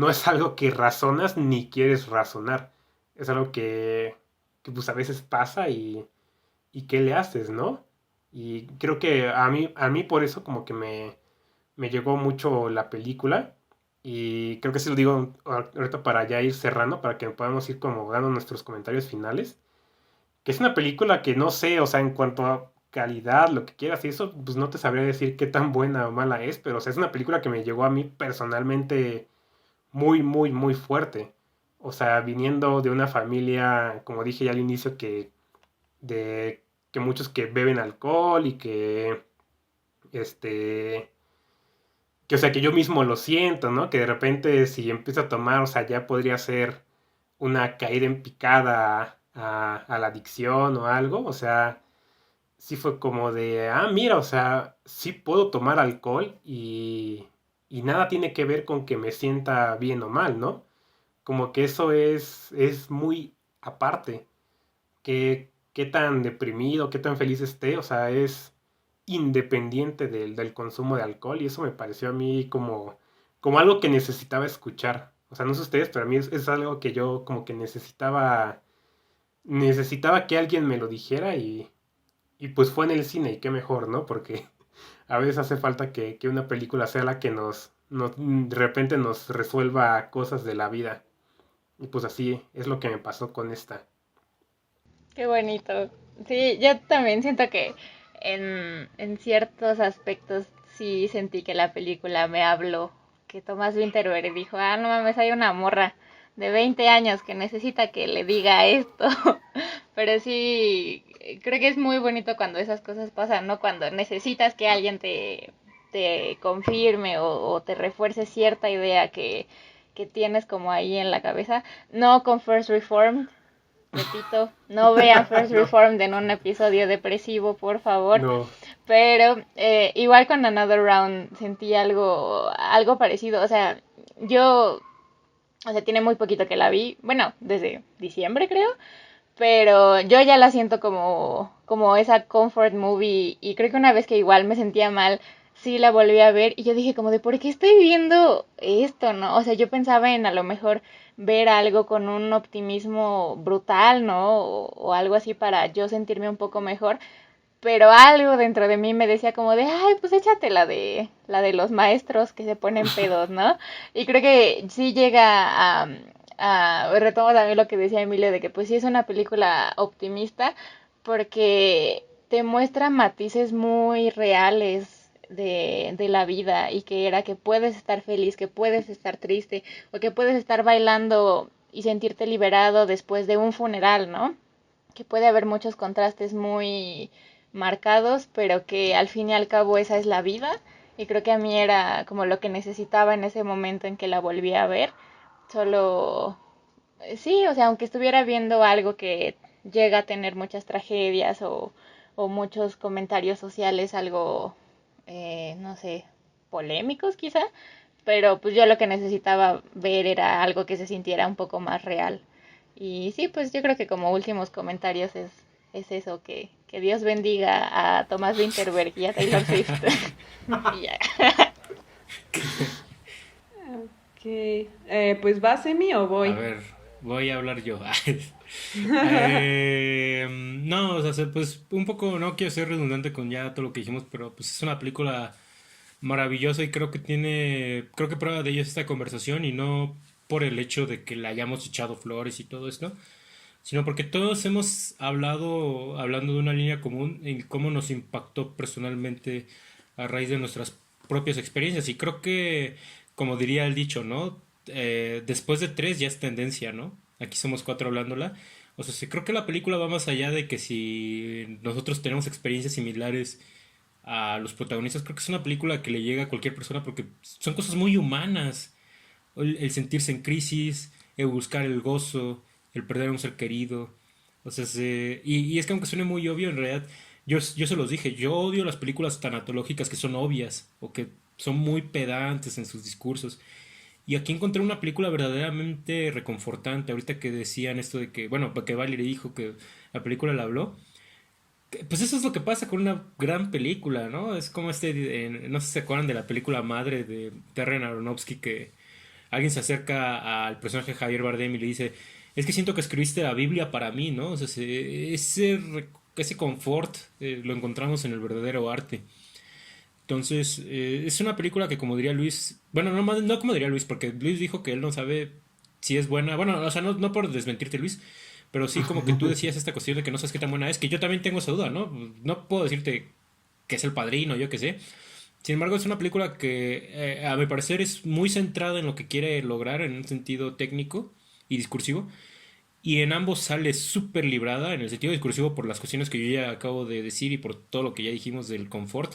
es algo que razonas ni quieres razonar, es algo que pues a veces pasa y ¿qué le haces, no? Y creo que a mí por eso como que me llegó mucho la película y creo que sí lo digo ahorita para ya ir cerrando, para que podamos ir como dando nuestros comentarios finales, que es una película que no sé, o sea, en cuanto a calidad, lo que quieras y eso, pues no te sabría decir qué tan buena o mala es, pero o sea, es una película que me llegó a mí personalmente muy, muy, muy fuerte. O sea, viniendo de una familia, como dije ya al inicio, de que muchos que beben alcohol y este, o sea, que yo mismo lo siento, ¿no? Que de repente si empiezo a tomar, o sea, ya podría ser una caída en picada a la adicción o algo, o sea, sí fue como de, mira, o sea, sí puedo tomar alcohol y nada tiene que ver con que me sienta bien o mal, ¿no? Como que eso es muy aparte, que qué tan deprimido, qué tan feliz esté, o sea, es independiente del consumo de alcohol y eso me pareció a mí como algo que necesitaba escuchar. O sea, no sé ustedes, pero a mí es algo que yo como que necesitaba que alguien me lo dijera y pues fue en el cine y qué mejor, ¿no? Porque a veces hace falta que una película sea la que de repente nos resuelva cosas de la vida. Y pues así es lo que me pasó con esta. Qué bonito. Sí, yo también siento que en ciertos aspectos sí sentí que la película me habló, que Thomas Vinterberg dijo, no mames, hay una morra de 20 años que necesita que le diga esto. Pero sí, creo que es muy bonito cuando esas cosas pasan, ¿no? Cuando necesitas que alguien te confirme o te refuerce cierta idea que tienes como ahí en la cabeza. No con First Reformed, repito, no vean First No, Reformed en un episodio depresivo, por favor. no. Pero igual con Another Round sentí algo parecido. O sea, tiene muy poquito que la vi. Bueno, desde diciembre creo. Pero yo ya la siento como esa comfort movie. Y creo que una vez que igual me sentía mal, sí la volví a ver. Y yo dije como de, ¿por qué estoy viendo esto, no? O sea, yo pensaba en a lo mejor ver algo con un optimismo brutal, ¿no? O algo así para yo sentirme un poco mejor. Pero algo dentro de mí me decía como de, ay, pues échate la de los maestros que se ponen pedos, ¿no? Y creo que sí llega retomo también lo que decía Emilio, de que pues sí es una película optimista, porque te muestra matices muy reales de la vida, y que era que puedes estar feliz, que puedes estar triste, o que puedes estar bailando y sentirte liberado después de un funeral, ¿no? Que puede haber muchos contrastes muy marcados, pero que al fin y al cabo esa es la vida. Y creo que a mí era como lo que necesitaba en ese momento en que la volví a ver. Solo, sí, o sea, aunque estuviera viendo algo que llega a tener muchas tragedias o muchos comentarios sociales, algo, no sé, polémicos quizá, pero pues yo lo que necesitaba ver era algo que se sintiera un poco más real. Y sí, pues yo creo que como últimos comentarios es eso, que Dios bendiga a Thomas Winterberg y a Taylor Swift. Y ya. Ok, pues ¿va Semi o A voy? ver, voy a hablar yo. No, o sea, pues un poco, no quiero ser redundante con ya todo lo que dijimos, pero pues es una película maravillosa y creo que prueba de ello es esta conversación y no por el hecho de que le hayamos echado flores y todo esto, sino porque todos hemos hablando de una línea común en cómo nos impactó personalmente a raíz de nuestras propias experiencias. Y creo que, como diría el dicho, ¿no? Después de tres ya es tendencia, ¿no? Aquí somos cuatro hablándola. O sea, sí, creo que la película va más allá de que si nosotros tenemos experiencias similares a los protagonistas, creo que es una película que le llega a cualquier persona porque son cosas muy humanas. El sentirse en crisis, el buscar el gozo, el perder a un ser querido. O sea, y es que aunque suene muy obvio, en realidad, yo se los dije, yo odio las películas tanatológicas que son obvias o que son muy pedantes en sus discursos. Y aquí encontré una película verdaderamente reconfortante. Ahorita que decían esto de que, bueno, que Valerie dijo que la película la habló. Pues eso es lo que pasa con una gran película, ¿no? Es como no sé si se acuerdan de la película madre de Darren Aronofsky, que alguien se acerca al personaje de Javier Bardem y le dice, es que siento que escribiste la Biblia para mí, ¿no? O sea, ese confort lo encontramos en el verdadero arte. Entonces, es una película que como diría Luis, bueno, no como diría Luis, porque Luis dijo que él no sabe si es buena, bueno, o sea, no por desmentirte Luis, pero sí como que tú decías esta cuestión de que no sabes qué tan buena es, que yo también tengo esa duda, ¿no? No puedo decirte que es El Padrino, yo qué sé. Sin embargo, es una película que a mi parecer es muy centrada en lo que quiere lograr en un sentido técnico y discursivo. Y en ambos sale súper librada, en el sentido discursivo por las cuestiones que yo ya acabo de decir y por todo lo que ya dijimos del confort.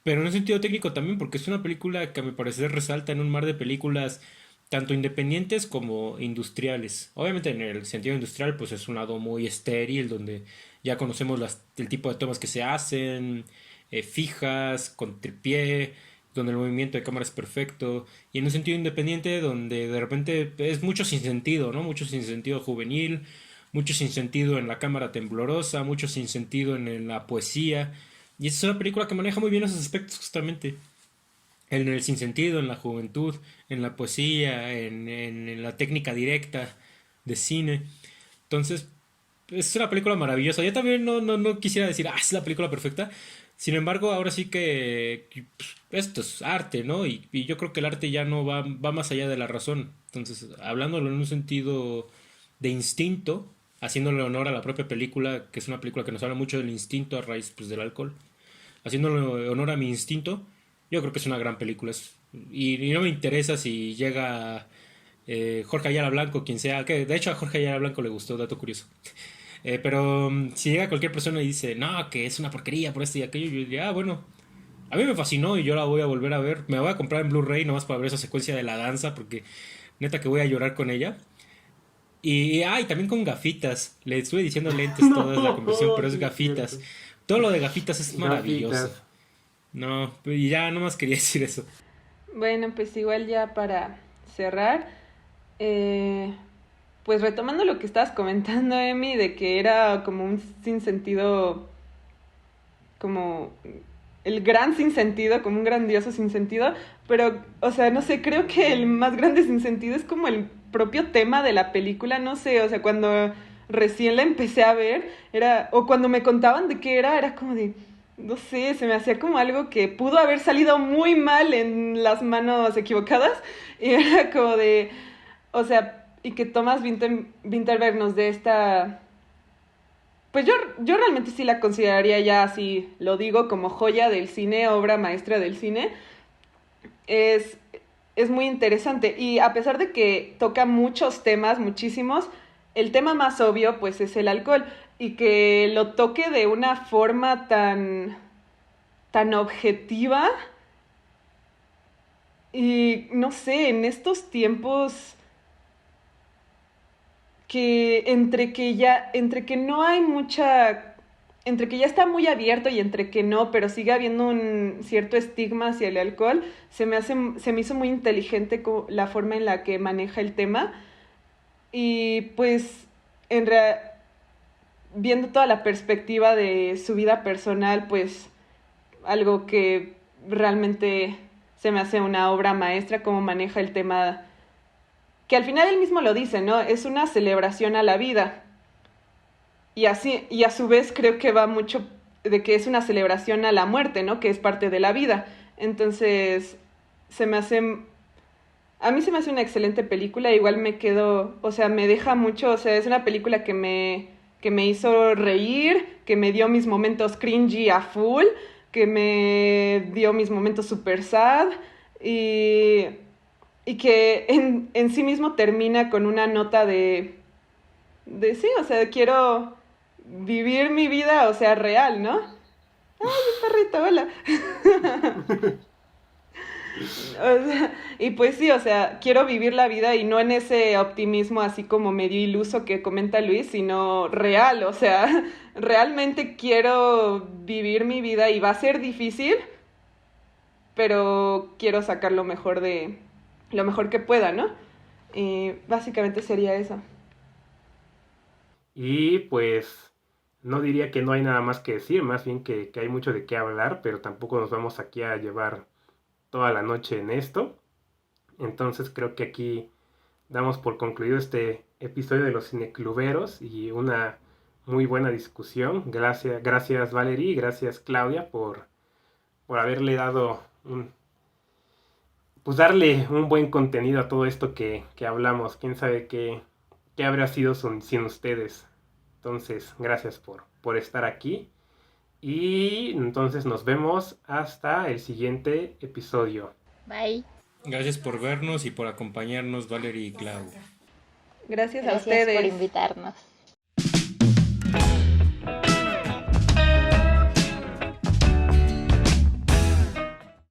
Pero en un sentido técnico también, porque es una película que a mi parecer resalta en un mar de películas tanto independientes como industriales. Obviamente en el sentido industrial pues es un lado muy estéril donde ya conocemos el tipo de tomas que se hacen, fijas, con tripié, donde el movimiento de cámara es perfecto, y en un sentido independiente donde de repente es mucho sinsentido, ¿no? Mucho sinsentido juvenil, mucho sinsentido en la cámara temblorosa, mucho sinsentido en la poesía, y es una película que maneja muy bien esos aspectos justamente. En el sinsentido, en la juventud, en la poesía, en la técnica directa de cine. Entonces, es una película maravillosa. Yo también no quisiera decir, es la película perfecta. Sin embargo, ahora sí que esto es arte, ¿no? Y yo creo que el arte ya no va más allá de la razón. Entonces, hablándolo en un sentido de instinto, haciéndole honor a la propia película, que es una película que nos habla mucho del instinto a raíz pues, del alcohol, haciéndole honor a mi instinto, yo creo que es una gran película. Y no me interesa si llega Jorge Ayala Blanco, quien sea, que de hecho a Jorge Ayala Blanco le gustó, dato curioso. Pero si llega cualquier persona y dice, no, que es una porquería por esto y aquello, yo diría, bueno, a mí me fascinó y yo la voy a volver a ver. Me voy a comprar en Blu-ray nomás para ver esa secuencia de la danza, porque neta que voy a llorar con ella. Y también con gafitas. Le estuve diciendo lentes toda la conversión, pero es Sí, es gafitas. cierto. Todo lo de gafitas es maravilloso. Gafitas. No, y ya nomás quería decir eso. Bueno, pues igual ya para cerrar, eh, pues retomando lo que estabas comentando, Emi, de que era como un sinsentido, como el gran sinsentido, como un grandioso sinsentido, pero, o sea, no sé, creo que el más grande sinsentido es como el propio tema de la película, no sé, o sea, cuando recién la empecé a ver, o cuando me contaban de qué era como de, no sé, se me hacía como algo que pudo haber salido muy mal en las manos equivocadas, y era como de, o sea, y que Thomas Vinterberg nos dé esta... Pues yo realmente sí la consideraría ya así, lo digo, como joya del cine, obra maestra del cine. Es, es muy interesante. Y a pesar de que toca muchos temas, muchísimos, el tema más obvio pues es el alcohol. Y que lo toque de una forma tan objetiva. Y no sé, en estos tiempos que entre que no hay mucha, entre que ya está muy abierto y entre que no, pero sigue habiendo un cierto estigma hacia el alcohol, se me hizo muy inteligente la forma en la que maneja el tema y pues en rea- viendo toda la perspectiva de su vida personal, pues algo que realmente se me hace una obra maestra, cómo maneja el tema, que al final él mismo lo dice, ¿no? Es una celebración a la vida. Y así, y a su vez creo que va mucho de que es una celebración a la muerte, ¿no? Que es parte de la vida. Entonces, se me hace, a mí se me hace una excelente película, igual me quedo, o sea, me deja mucho, o sea, es una película que me hizo reír, que me dio mis momentos cringy a full, que me dio mis momentos super sad y, y que en sí mismo termina con una nota de sí, o sea, quiero vivir mi vida, o sea, real, ¿no? ¡Ay, perrito, hola! O sea, y pues sí, o sea, quiero vivir la vida y no en ese optimismo así como medio iluso que comenta Luis, sino real, o sea, realmente quiero vivir mi vida y va a ser difícil, pero quiero sacar lo mejor que pueda, ¿no? Y básicamente sería eso. Y pues no diría que no hay nada más que decir, más bien que hay mucho de qué hablar, pero tampoco nos vamos aquí a llevar toda la noche en esto. Entonces creo que aquí damos por concluido este episodio de los cinecluberos y una muy buena discusión. Gracias Valerie y gracias Claudia por haberle dado pues darle un buen contenido a todo esto que hablamos. Quién sabe qué habría sido sin ustedes. Entonces, gracias por estar aquí. Y entonces nos vemos hasta el siguiente episodio. Bye. Gracias por vernos y por acompañarnos, Valerie y Clau. Gracias a Gracias por ustedes. invitarnos.